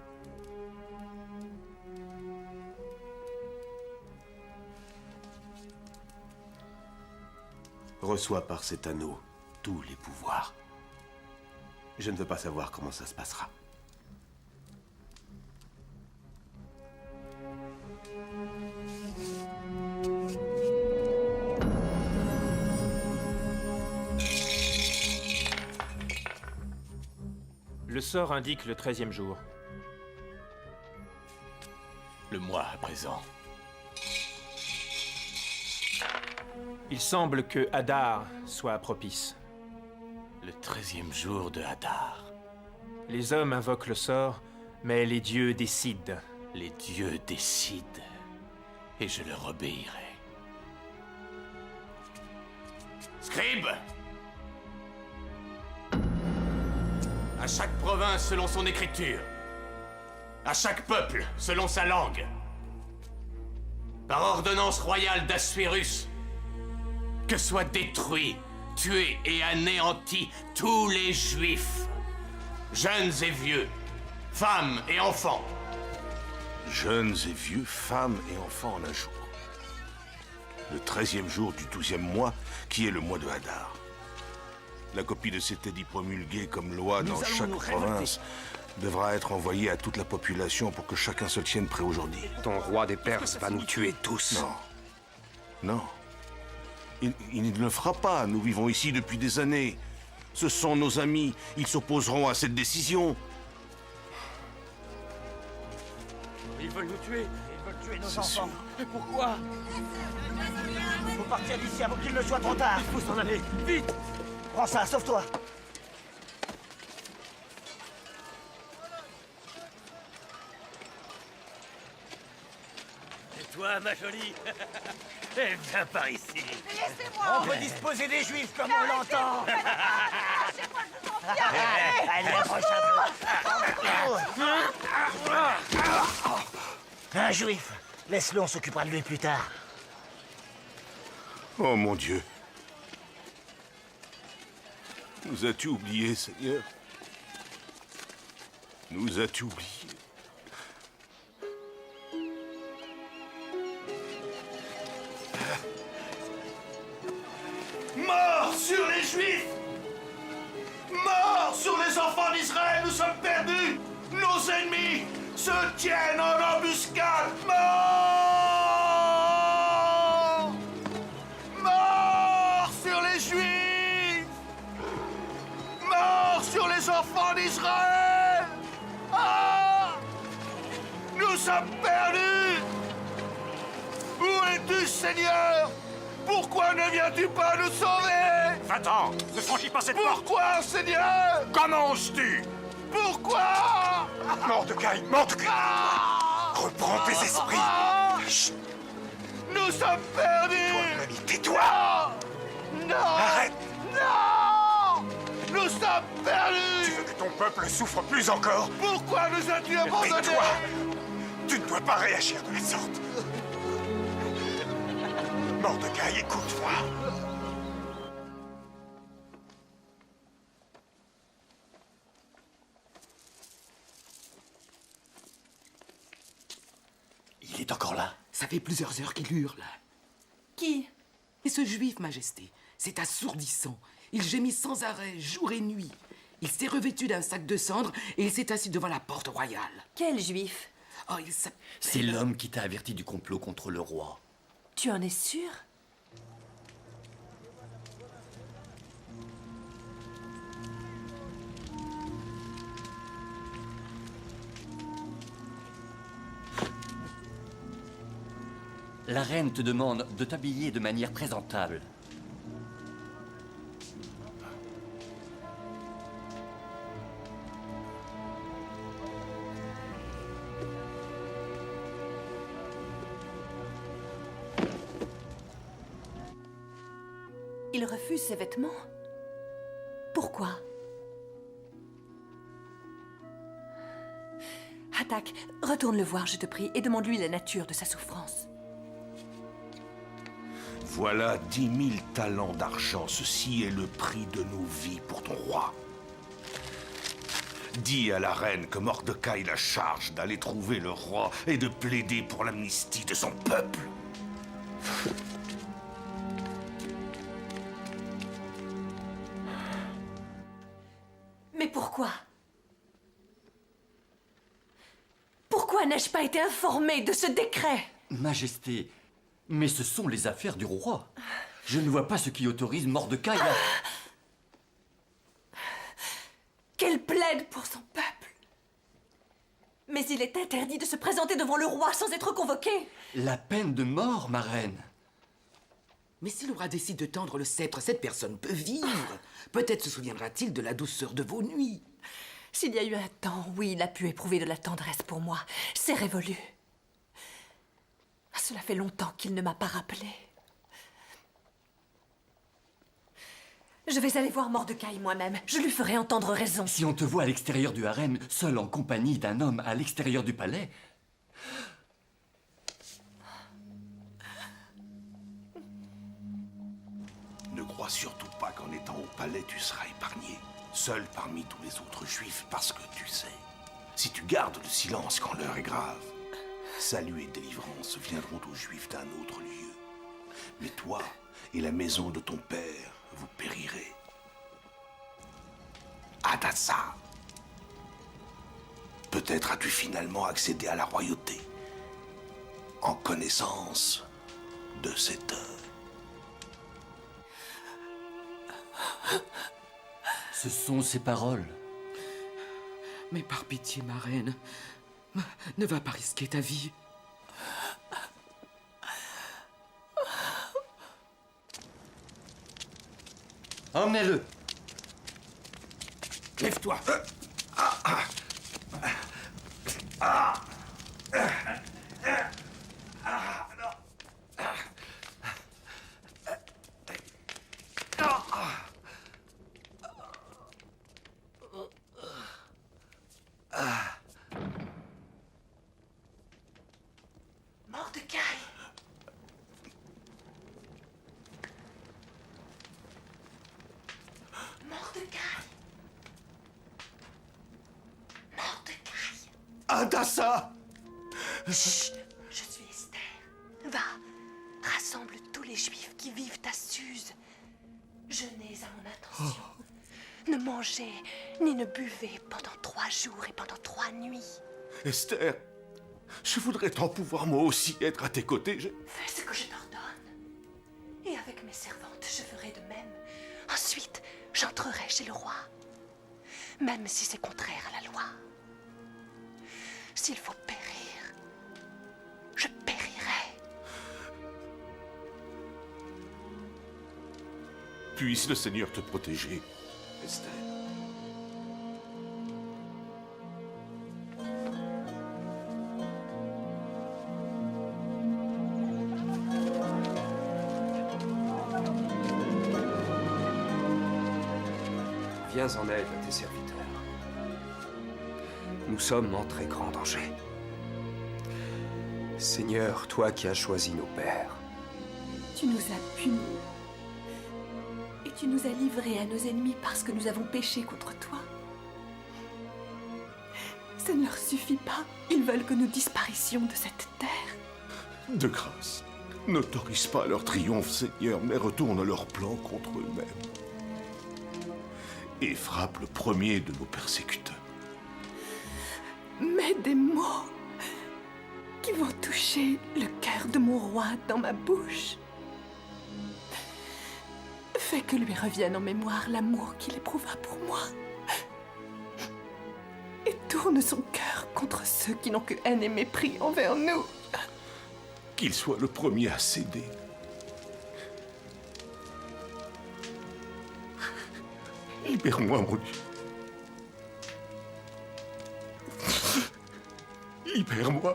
Reçois par cet anneau tous les pouvoirs. Je ne veux pas savoir comment ça se passera. Le sort indique le 13e jour. Le mois à présent. Il semble que Hadar soit propice. Le 13e jour de Hadar. Les hommes invoquent le sort, mais les dieux décident. Les dieux décident, et je leur obéirai. Scribe! À chaque province selon son écriture. À chaque peuple selon sa langue. Par ordonnance royale d'Assuérus, que soient détruits, tués et anéantis tous les Juifs, jeunes et vieux, femmes et enfants. Jeunes et vieux, femmes et enfants en un jour. Le 13e jour du 12e mois, qui est le mois de Hadar. La copie de cet édit promulgué comme loi dans chaque province devra être envoyée à toute la population pour que chacun se tienne prêt aujourd'hui. Ton roi des Perses va nous tuer tous. Non. Non. Il ne le fera pas. Nous vivons ici depuis des années. Ce sont nos amis. Ils s'opposeront à cette décision. Ils veulent nous tuer. Ils veulent tuer nos C'est enfants. sûr. Et pourquoi? Il faut partir d'ici avant qu'il ne soit trop tard. Il faut s'en aller. Vite! Prends ça, sauve-toi. Et toi, ma jolie? Eh, viens par ici. Laissez-moi. On peut disposer des juifs comme on l'entend. Lâchez-moi, je vous en prie. Allez, approche un peu. Un juif. Laisse-le, on s'occupera de lui plus tard. Oh mon Dieu. Nous as-tu oublié, Seigneur? Nous as-tu oublié? Mort sur les Juifs! Mort sur les enfants d'Israël! Nous sommes perdus! Nos ennemis se tiennent en embuscade! Mort! Mort sur les Juifs! Mort sur les enfants d'Israël! Ah! Nous sommes perdus! Où es-tu, Seigneur? Pourquoi ne viens-tu pas nous sauver? Va-t'en! Ne franchis pas cette porte! Pourquoi, Seigneur? Comment oses-tu? Pourquoi? Mordecai! Reprends tes esprits! Chut. Nous sommes perdus! Toi, mon ami, tais-toi! Non! Arrête! Non! Nous sommes perdus! Tu veux que ton peuple souffre plus encore? Pourquoi nous as-tu abandonnés? Tais-toi! Tu ne dois pas réagir de la sorte! Mordecai, écoute-moi! Il est encore là. Ça fait plusieurs heures qu'il hurle. Qui? Et ce juif, Majesté, c'est assourdissant. Il gémit sans arrêt, jour et nuit. Il s'est revêtu d'un sac de cendres et il s'est assis devant la porte royale. Quel juif? Oh, il s'appelle... C'est l'homme qui t'a averti du complot contre le roi. Tu en es sûr? La reine te demande de t'habiller de manière présentable. Il refuse ses vêtements? Pourquoi? Attaque, retourne le voir, je te prie, et demande-lui la nature de sa souffrance. Voilà 10 000 talents d'argent. Ceci est le prix de nos vies pour ton roi. Dis à la reine que Mordecai la charge d'aller trouver le roi et de plaider pour l'amnistie de son peuple. Mais pourquoi? Pourquoi n'ai-je pas été informée de ce décret? Majesté, mais ce sont les affaires du roi. Je ne vois pas ce qui autorise Mordecai à... Qu'elle plaide pour son peuple. Mais il est interdit de se présenter devant le roi sans être convoqué. La peine de mort, ma reine. Mais si le roi décide de tendre le sceptre, cette personne peut vivre. Peut-être se souviendra-t-il de la douceur de vos nuits. S'il y a eu un temps, oui, il a pu éprouver de la tendresse pour moi. C'est révolu. Cela fait longtemps qu'il ne m'a pas rappelé. Je vais aller voir Mordecai moi-même. Je lui ferai entendre raison. Si on te voit à l'extérieur du harem, seul en compagnie d'un homme à l'extérieur du palais... Ne crois surtout pas qu'en étant au palais, tu seras épargné. Seul parmi tous les autres juifs, parce que tu sais, si tu gardes le silence quand l'heure est grave, salut et délivrance viendront aux juifs d'un autre lieu. Mais toi et la maison de ton père, vous périrez. Hadassah, peut-être as-tu finalement accédé à la royauté, en connaissance de cette heure. Ce sont ces paroles. Mais par pitié, ma reine, ne va pas risquer ta vie. Emmenez-le. Lève-toi. Mordecai! Mordecai! Hadassah! Chut! Je suis Esther. Va, rassemble tous les Juifs qui vivent à Suse. Jeûnez à mon intention. Ne mangez ni ne buvez pendant 3 jours et pendant 3 nuits. Esther, je voudrais tant pouvoir moi aussi être à tes côtés. Fais ce que je t'ordonne. Et avec mes servantes, je ferai de même. Ensuite, j'entrerai chez le roi. Même si c'est contraire à la loi. S'il faut périr, je périrai. Puisse le Seigneur te protéger, Esther. Viens en aide à tes serviteurs. Nous sommes en très grand danger. Seigneur, toi qui as choisi nos pères, Tu nous as punis. Et tu nous as livrés à nos ennemis parce que nous avons péché contre toi. Ça ne leur suffit pas. Ils veulent que nous disparissions de cette terre. De grâce, n'autorise pas leur triomphe, Seigneur, mais retourne leur plan contre eux-mêmes. Et frappe le premier de nos persécuteurs. Mets des mots qui vont toucher le cœur de mon roi dans ma bouche. Fais que lui revienne en mémoire l'amour qu'il éprouva pour moi. Et tourne son cœur contre ceux qui n'ont que haine et mépris envers nous. Qu'il soit le premier à céder. Libère-moi, mon Dieu. Libère-moi.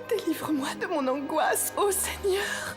Délivre-moi de mon angoisse, ô Seigneur.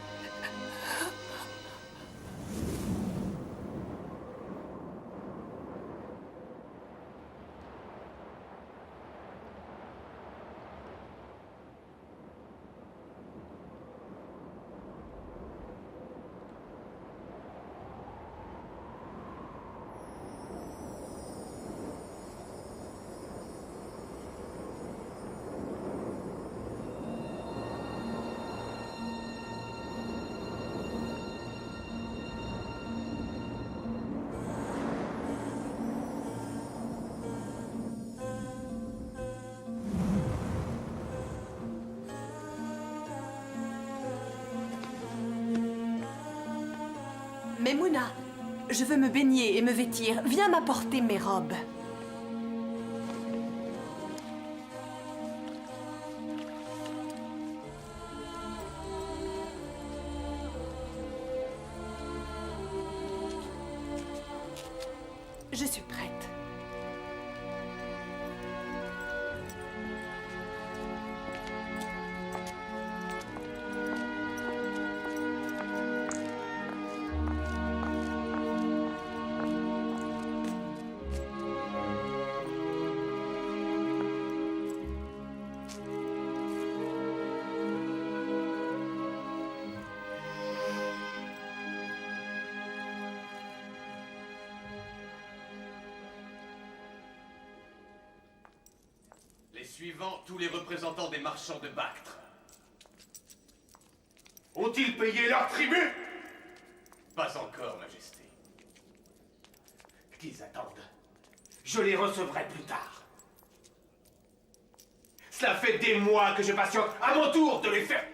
Memouna, je veux me baigner et me vêtir. Viens m'apporter mes robes. Je suis prête. Les suivants, tous les représentants des marchands de Bactre. Ont-ils payé leur tribut? Pas encore, Majesté. Qu'ils attendent. Je les recevrai plus tard. Cela fait des mois que je patiente à mon tour de les faire.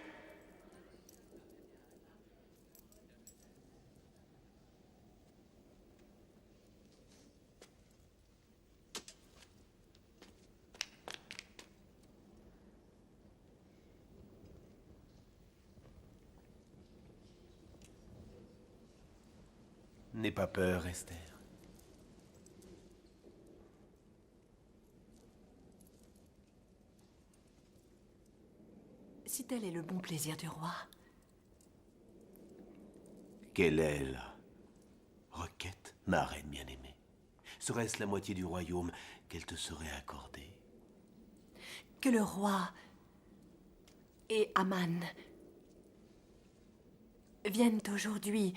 N'aie pas peur, Esther. Si tel est le bon plaisir du roi. Quelle est la requête, ma reine bien-aimée? Serait-ce la moitié du royaume qu'elle te serait accordée? Que le roi et Aman viennent aujourd'hui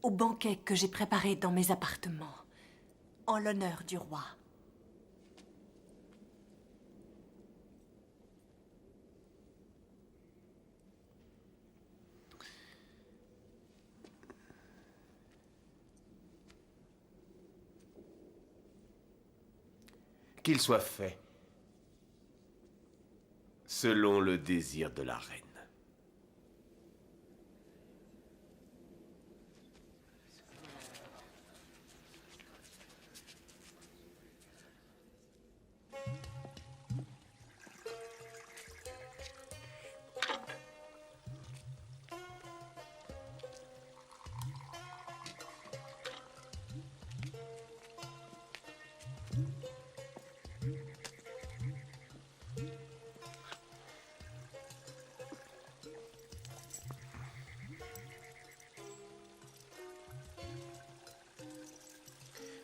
au banquet que j'ai préparé dans mes appartements, en l'honneur du roi. qu'il soit fait selon le désir de la reine.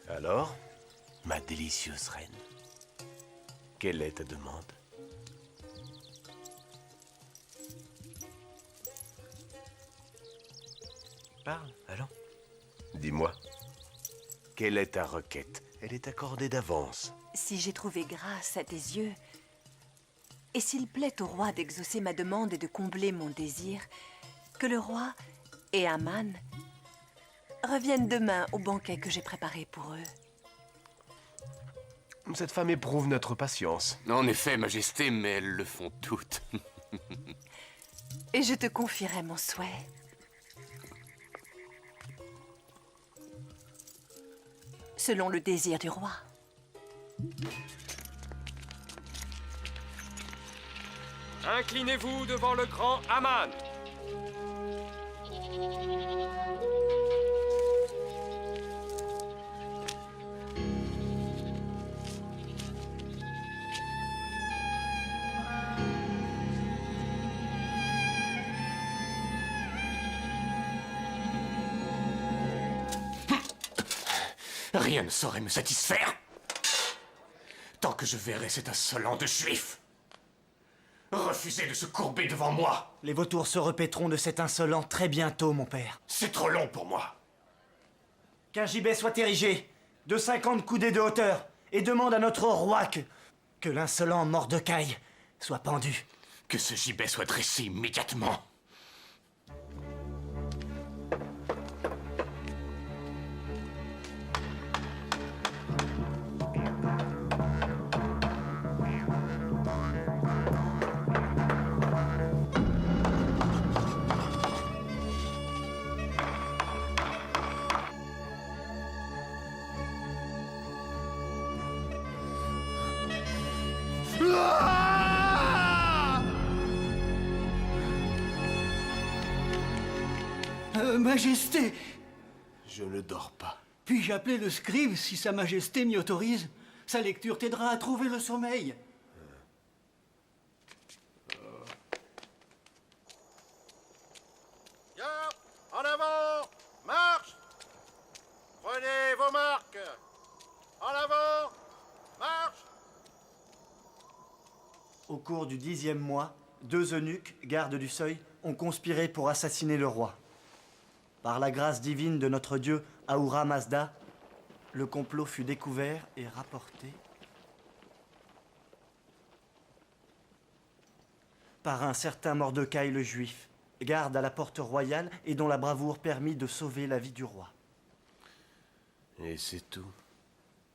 Alors, ma délicieuse reine, quelle est ta demande? Parle, allons. Dis-moi, quelle est ta requête? Elle est accordée d'avance. Si j'ai trouvé grâce à tes yeux, et s'il plaît au roi d'exaucer ma demande et de combler mon désir, que le roi et Aman reviennent demain au banquet que j'ai préparé pour eux. Cette femme éprouve notre patience. En effet, Majesté, mais elles le font toutes. Et je te confierai mon souhait. Selon le désir du roi. Inclinez-vous devant le grand Aman. Rien ne saurait me satisfaire tant que je verrai cet insolent de juif refuser de se courber devant moi. Les vautours se repaîtront de cet insolent très bientôt, mon père. C'est trop long pour moi. Qu'un gibet soit érigé de 50 coudées de hauteur et demande à notre roi que l'insolent Mordecai soit pendu. Que ce gibet soit dressé immédiatement. Majesté! Je ne dors pas. Puis-je appeler le scribe si Sa Majesté m'y autorise? Sa lecture t'aidera à trouver le sommeil. Bien, en avant, marche! Prenez vos marques! En avant, marche! Au cours du 10e mois, 2 eunuques, gardes du seuil, ont conspiré pour assassiner le roi. Par la grâce divine de notre Dieu, Ahura Mazda, le complot fut découvert et rapporté par un certain Mordecai le Juif, garde à la porte royale et dont la bravoure permit de sauver la vie du roi. Et c'est tout.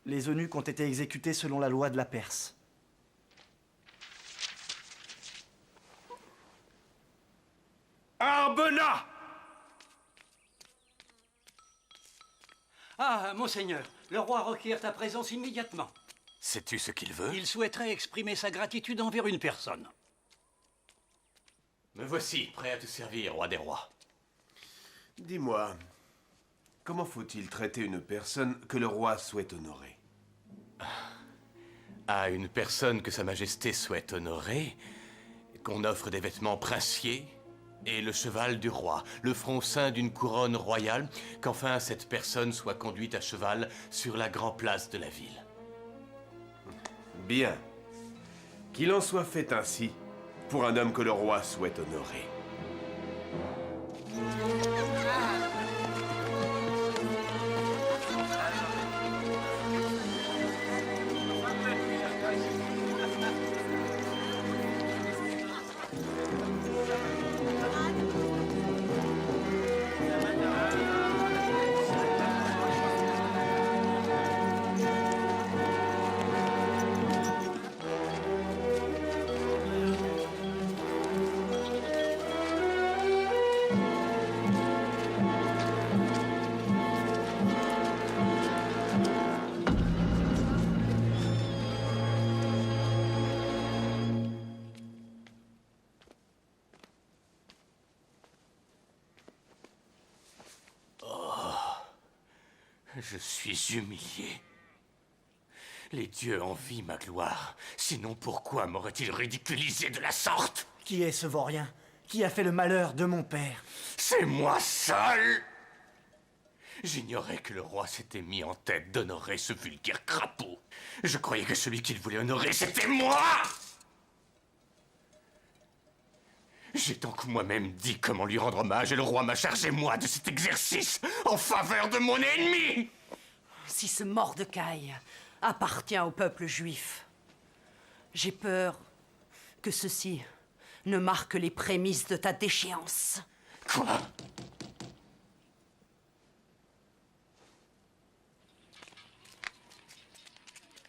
Les eunuques ont été exécutés selon la loi de la Perse. Arbena! Ah, monseigneur, le roi requiert ta présence immédiatement. Sais-tu ce qu'il veut? Il souhaiterait exprimer sa gratitude envers une personne. Me voici, prêt à te servir, roi des rois. Dis-moi, comment faut-il traiter une personne que le roi souhaite honorer? À une personne que Sa Majesté souhaite honorer, qu'on offre des vêtements princiers et le cheval du roi, le fronçin d'une couronne royale, qu'enfin cette personne soit conduite à cheval sur la grande place de la ville. Bien. Qu'il en soit fait ainsi pour un homme que le roi souhaite honorer. Je suis humilié. Les dieux envient ma gloire. Sinon, pourquoi m'auraient-ils ridiculisé de la sorte? Qui est ce vaurien? Qui a fait le malheur de mon père? C'est moi seul! J'ignorais que le roi s'était mis en tête d'honorer ce vulgaire crapaud. Je croyais que celui qu'il voulait honorer, c'était moi! J'ai donc moi-même dit comment lui rendre hommage et le roi m'a chargé, moi, de cet exercice en faveur de mon ennemi! Si ce Mordecai appartient au peuple juif, j'ai peur que ceci ne marque les prémices de ta déchéance. Quoi?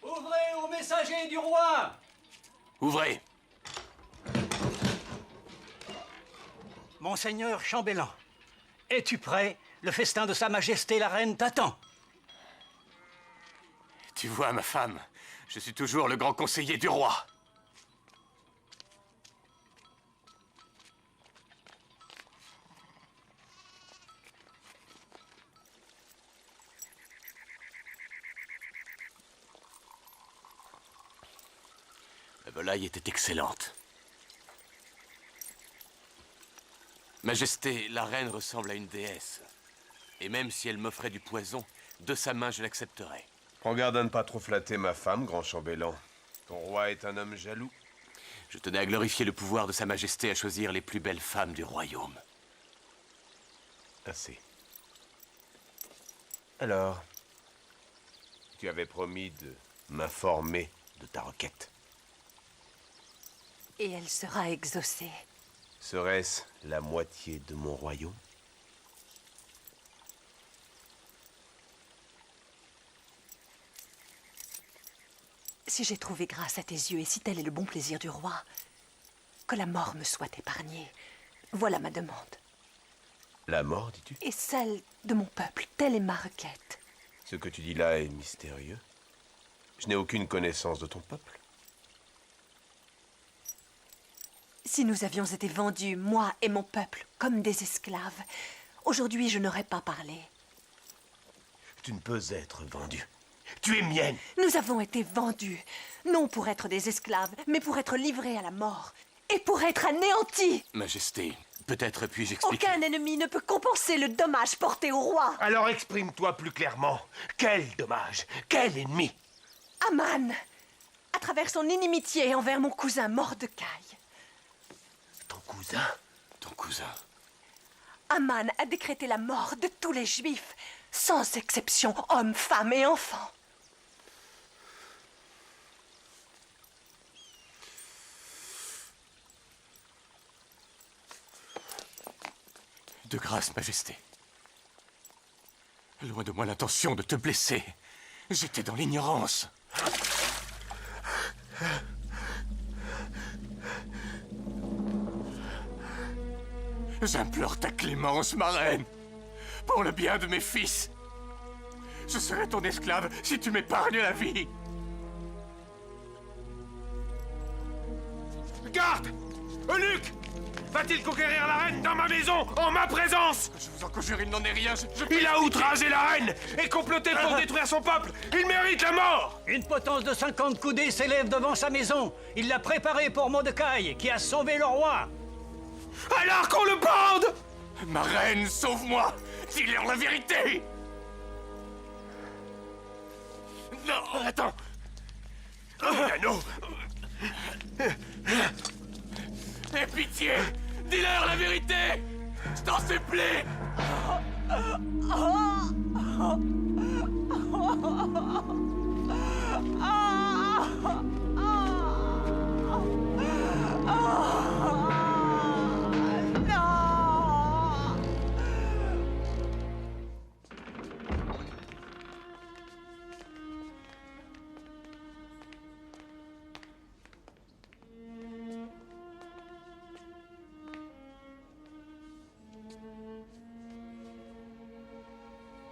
Ouvrez aux messagers du roi! Ouvrez! Monseigneur Chambellan, es-tu prêt? Le festin de Sa Majesté la Reine t'attend. Tu vois, ma femme, je suis toujours le grand conseiller du roi. La volaille était excellente. Majesté, la reine ressemble à une déesse. Et même si elle m'offrait du poison, de sa main je l'accepterais. Prends garde à ne pas trop flatter ma femme, grand chambellan. Ton roi est un homme jaloux. Je tenais à glorifier le pouvoir de Sa Majesté à choisir les plus belles femmes du royaume. Assez. Alors, tu avais promis de m'informer de ta requête. Et elle sera exaucée. Serait-ce la moitié de mon royaume? Si j'ai trouvé grâce à tes yeux et si tel est le bon plaisir du roi, que la mort me soit épargnée. Voilà ma demande. La mort, dis-tu? Et celle de mon peuple, telle est ma requête. Ce que tu dis là est mystérieux. Je n'ai aucune connaissance de ton peuple. Si nous avions été vendus, moi et mon peuple, comme des esclaves, aujourd'hui je n'aurais pas parlé. Tu ne peux être vendu. Tu es mienne. Nous avons été vendus, non pour être des esclaves, mais pour être livrés à la mort et pour être anéantis. Majesté, peut-être puis-je expliquer... Aucun ennemi ne peut compenser le dommage porté au roi. Alors exprime-toi plus clairement. Quel dommage? Quel ennemi? Aman, à travers son inimitié envers mon cousin Mordecai. Ton cousin? Ton cousin? Aman a décrété la mort de tous les Juifs, sans exception, hommes, femmes et enfants. De grâce, Majesté. Loin de moi l'intention de te blesser. J'étais dans l'ignorance. J'implore ta clémence, ma reine, pour le bien de mes fils. Je serai ton esclave si tu m'épargnes la vie. Garde! Eunuque! Va-t-il conquérir la reine dans ma maison, en ma présence? Je vous en conjure, il n'en est rien. Il a outragé la reine et comploté pour détruire son peuple. Il mérite la mort! Une potence de 50 coudées s'élève devant sa maison. Il l'a préparée pour Mordecai, qui a sauvé le roi. Alors qu'on le bande! Ma reine, sauve-moi! Dis-leur la vérité! Non, attends! L'anneau! Aie pitié! Dis-leur la vérité! Je t'en supplie!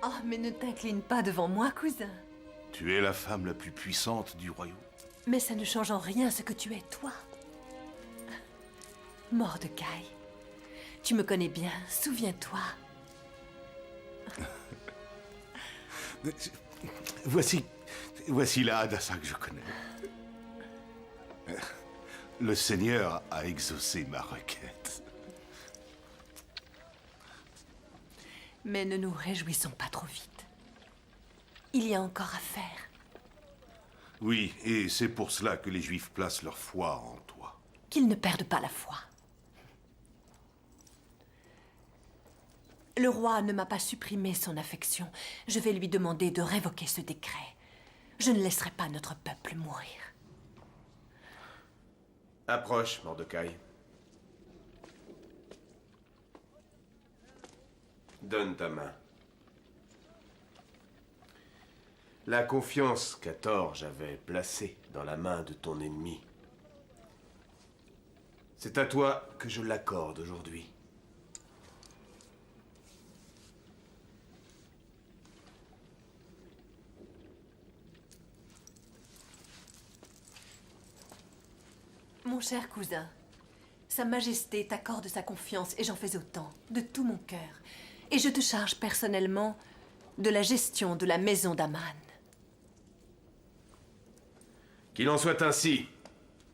Oh, mais ne t'incline pas devant moi, cousin. Tu es la femme la plus puissante du royaume. Mais ça ne change en rien ce que tu es, toi. Mordecai, tu me connais bien, souviens-toi. Voici la Hadassah que je connais. Le Seigneur a exaucé ma requête. Mais ne nous réjouissons pas trop vite. Il y a encore à faire. Oui, et c'est pour cela que les Juifs placent leur foi en toi. Qu'ils ne perdent pas la foi. Le roi ne m'a pas supprimé son affection. Je vais lui demander de révoquer ce décret. Je ne laisserai pas notre peuple mourir. Approche, Mordecai. Donne ta main. La confiance qu'Hathor j'avais placée dans la main de ton ennemi, c'est à toi que je l'accorde aujourd'hui. Mon cher cousin, Sa Majesté t'accorde sa confiance et j'en fais autant, de tout mon cœur. Et je te charge personnellement de la gestion de la maison d'Aman. Qu'il en soit ainsi.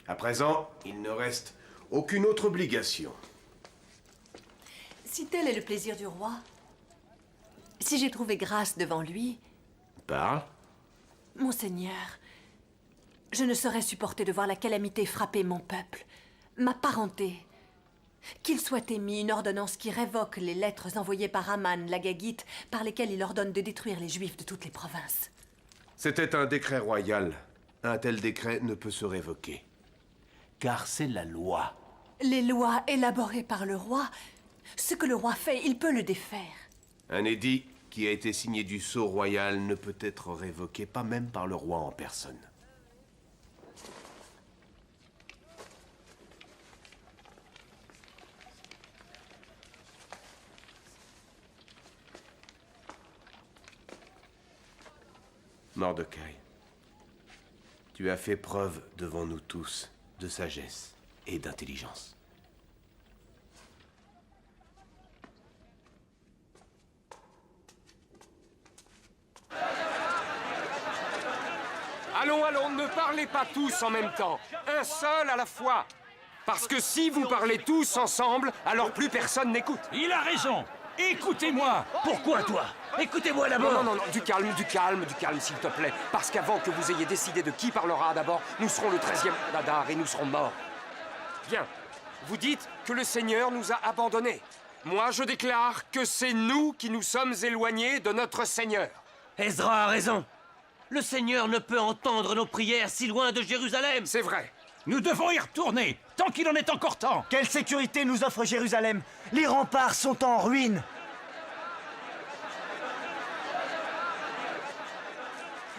À présent, il ne reste aucune autre obligation. Si tel est le plaisir du roi, si j'ai trouvé grâce devant lui, Parle. Monseigneur, je ne saurais supporter de voir la calamité frapper mon peuple, ma parenté. Qu'il soit émis une ordonnance qui révoque les lettres envoyées par Aman l'Agagite, par lesquelles il ordonne de détruire les Juifs de toutes les provinces. C'était un décret royal. Un tel décret ne peut se révoquer. Car c'est la loi. Les lois élaborées par le roi, ce que le roi fait, il peut le défaire. Un édit qui a été signé du sceau royal ne peut être révoqué, pas même par le roi en personne. Mordecai, tu as fait preuve devant nous tous de sagesse et d'intelligence. Allons, allons, ne parlez pas tous en même temps. Un seul à la fois. Parce que si vous parlez tous ensemble, alors plus personne n'écoute. Il a raison. Écoutez-moi. Pourquoi toi? Écoutez-moi d'abord. Non, non, non, du calme, s'il te plaît. Parce qu'avant que vous ayez décidé de qui parlera d'abord, nous serons le 13e d'Adar et nous serons morts. Bien. Vous dites que le Seigneur nous a abandonnés. Moi, je déclare que c'est nous qui nous sommes éloignés de notre Seigneur. Ezra a raison. Le Seigneur ne peut entendre nos prières si loin de Jérusalem. C'est vrai. Nous devons y retourner, tant qu'il en est encore temps. Quelle sécurité nous offre Jérusalem? Les remparts sont en ruine.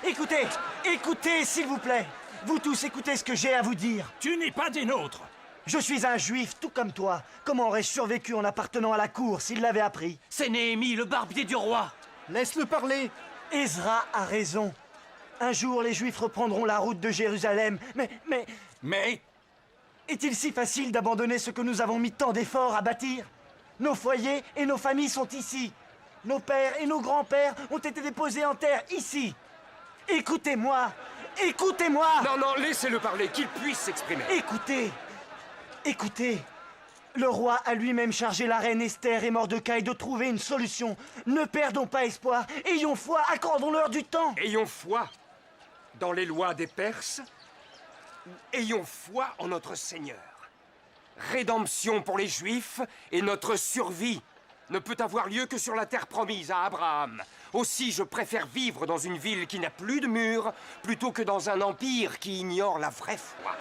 Écoutez, écoutez, s'il vous plaît. Vous tous, écoutez ce que j'ai à vous dire. Tu n'es pas des nôtres. Je suis un juif, tout comme toi. Comment aurais-je survécu en appartenant à la cour s'il l'avait appris? C'est Néhémie, le barbier du roi. Laisse-le parler. Ezra a raison. Un jour, les Juifs reprendront la route de Jérusalem. Mais... Est-il si facile d'abandonner ce que nous avons mis tant d'efforts à bâtir? Nos foyers et nos familles sont ici. Nos pères et nos grands-pères ont été déposés en terre ici. Écoutez-moi. Écoutez-moi. Non, non, laissez-le parler, qu'il puisse s'exprimer. Écoutez. Écoutez. Le roi a lui-même chargé la reine Esther et Mordecai de trouver une solution. Ne perdons pas espoir. Ayons foi, accordons-leur du temps. Ayons foi dans les lois des Perses. Ayons foi en notre Seigneur. Rédemption pour les Juifs et notre survie ne peut avoir lieu que sur la terre promise à Abraham. Aussi, je préfère vivre dans une ville qui n'a plus de murs plutôt que dans un empire qui ignore la vraie foi.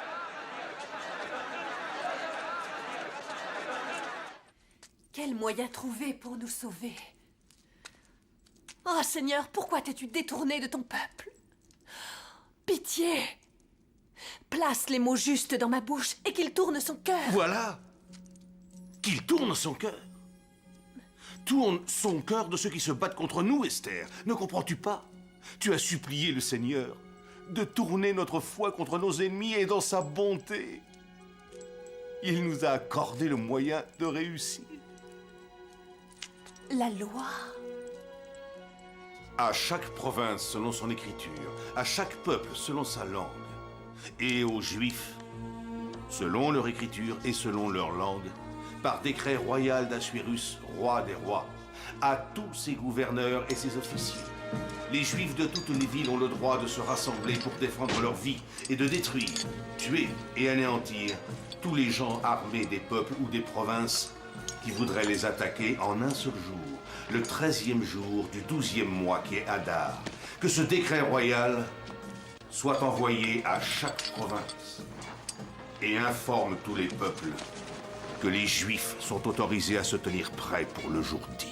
Quel moyen trouver pour nous sauver? Oh Seigneur, pourquoi t'es-tu détourné de ton peuple? Pitié! Place les mots justes dans ma bouche et qu'il tourne son cœur. Voilà. Qu'il tourne son cœur. Tourne son cœur de ceux qui se battent contre nous, Esther. Ne comprends-tu pas? Tu as supplié le Seigneur de tourner notre foi contre nos ennemis et dans sa bonté, il nous a accordé le moyen de réussir. La loi. À chaque province selon son écriture, à chaque peuple selon sa langue, et aux Juifs, selon leur écriture et selon leur langue, par décret royal d'Assuérus, roi des rois, à tous ses gouverneurs et ses officiers. Les Juifs de toutes les villes ont le droit de se rassembler pour défendre leur vie et de détruire, tuer et anéantir tous les gens armés des peuples ou des provinces qui voudraient les attaquer en un seul jour, le 13e jour du 12e mois qui est Adar. Que ce décret royal soit envoyé à chaque province et informe tous les peuples que les Juifs sont autorisés à se tenir prêts pour le jour dit.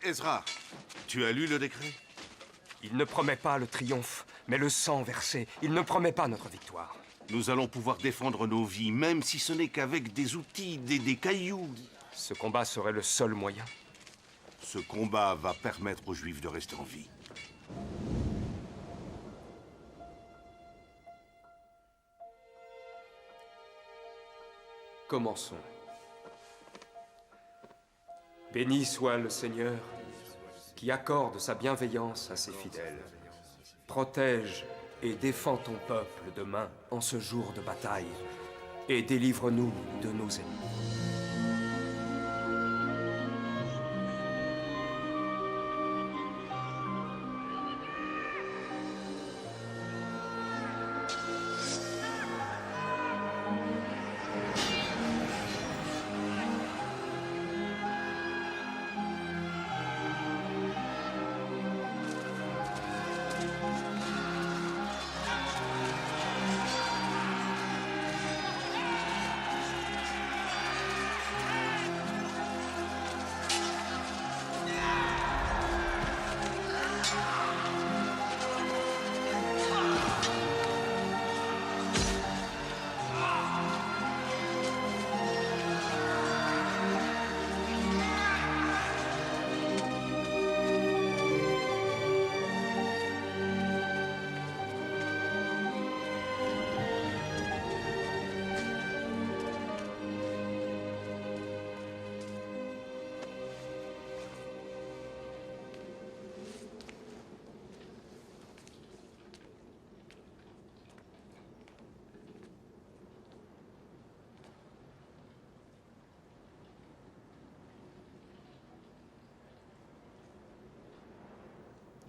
Ezra, tu as lu le décret? Il ne promet pas le triomphe, mais le sang versé. Il ne promet pas notre victoire. Nous allons pouvoir défendre nos vies, même si ce n'est qu'avec des outils, des cailloux. Ce combat serait le seul moyen. Ce combat va permettre aux Juifs de rester en vie. Commençons. Béni soit le Seigneur qui accorde sa bienveillance à ses fidèles. Protège et défends ton peuple demain en ce jour de bataille et délivre-nous de nos ennemis.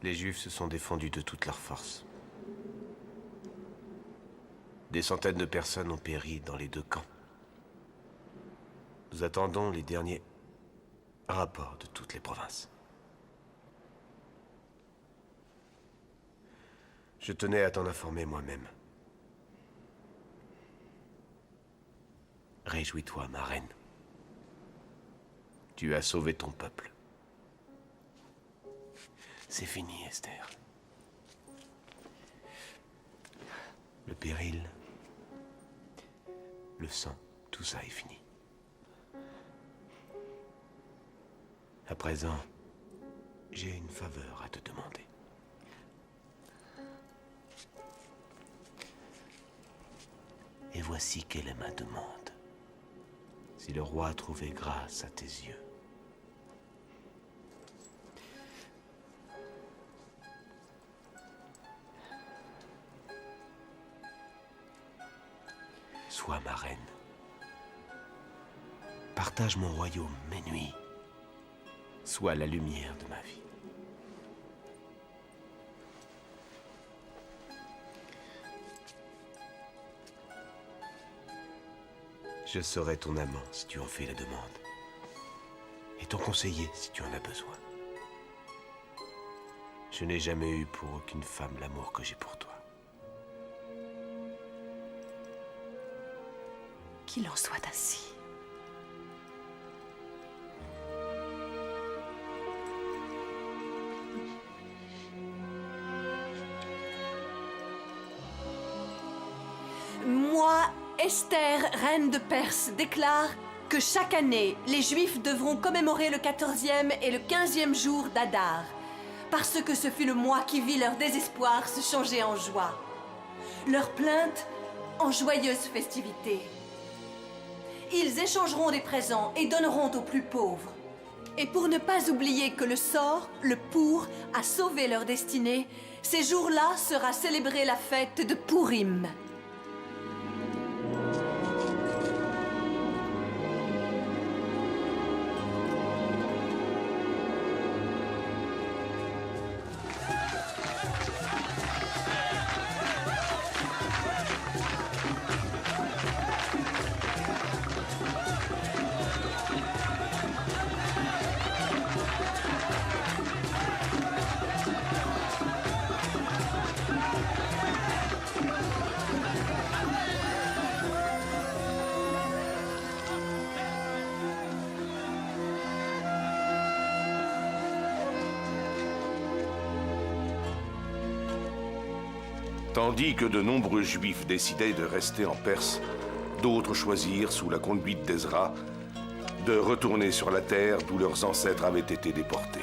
Les Juifs se sont défendus de toute leur force. Des centaines de personnes ont péri dans les deux camps. Nous attendons les derniers rapports de toutes les provinces. Je tenais à t'en informer moi-même. Réjouis-toi, ma reine. Tu as sauvé ton peuple. C'est fini, Esther. Le péril, le sang, tout ça est fini. À présent, j'ai une faveur à te demander. Et voici quelle est ma demande. Si le roi a trouvé grâce à tes yeux, sois ma reine. Partage mon royaume, mes nuits. Sois la lumière de ma vie. Je serai ton amant si tu en fais la demande. Et ton conseiller si tu en as besoin. Je n'ai jamais eu pour aucune femme l'amour que j'ai pour toi. Qu'il en soit ainsi. Moi, Esther, reine de Perse, déclare que chaque année, les Juifs devront commémorer le 14e et le 15e jour d'Adar, parce que ce fut le mois qui vit leur désespoir se changer en joie. Leurs plaintes en joyeuses festivités. Ils échangeront des présents et donneront aux plus pauvres. Et pour ne pas oublier que le sort, le pour, a sauvé leur destinée, ces jours-là sera célébrée la fête de Purim. Tandis que de nombreux Juifs décidaient de rester en Perse, d'autres choisirent, sous la conduite d'Ezra, de retourner sur la terre d'où leurs ancêtres avaient été déportés.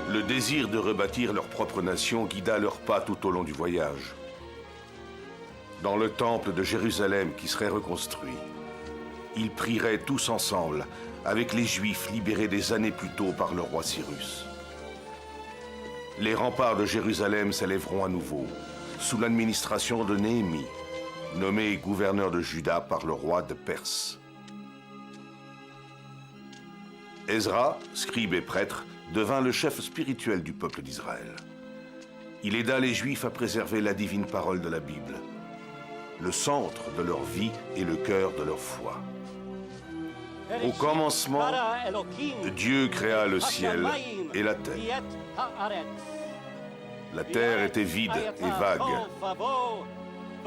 Le désir de rebâtir leur propre nation guida leurs pas tout au long du voyage. Dans le temple de Jérusalem qui serait reconstruit, ils prieraient tous ensemble avec les Juifs libérés des années plus tôt par le roi Cyrus. Les remparts de Jérusalem s'élèveront à nouveau, sous l'administration de Néhémie, nommé gouverneur de Juda par le roi de Perse. Ezra, scribe et prêtre, devint le chef spirituel du peuple d'Israël. Il aida les Juifs à préserver la divine parole de la Bible, le centre de leur vie et le cœur de leur foi. Au commencement, Dieu créa le ciel et la terre. La terre était vide et vague.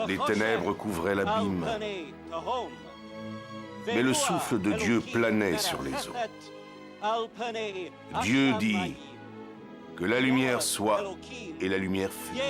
Les ténèbres couvraient l'abîme. Mais le souffle de Dieu planait sur les eaux. Dieu dit que la lumière soit, et la lumière fut.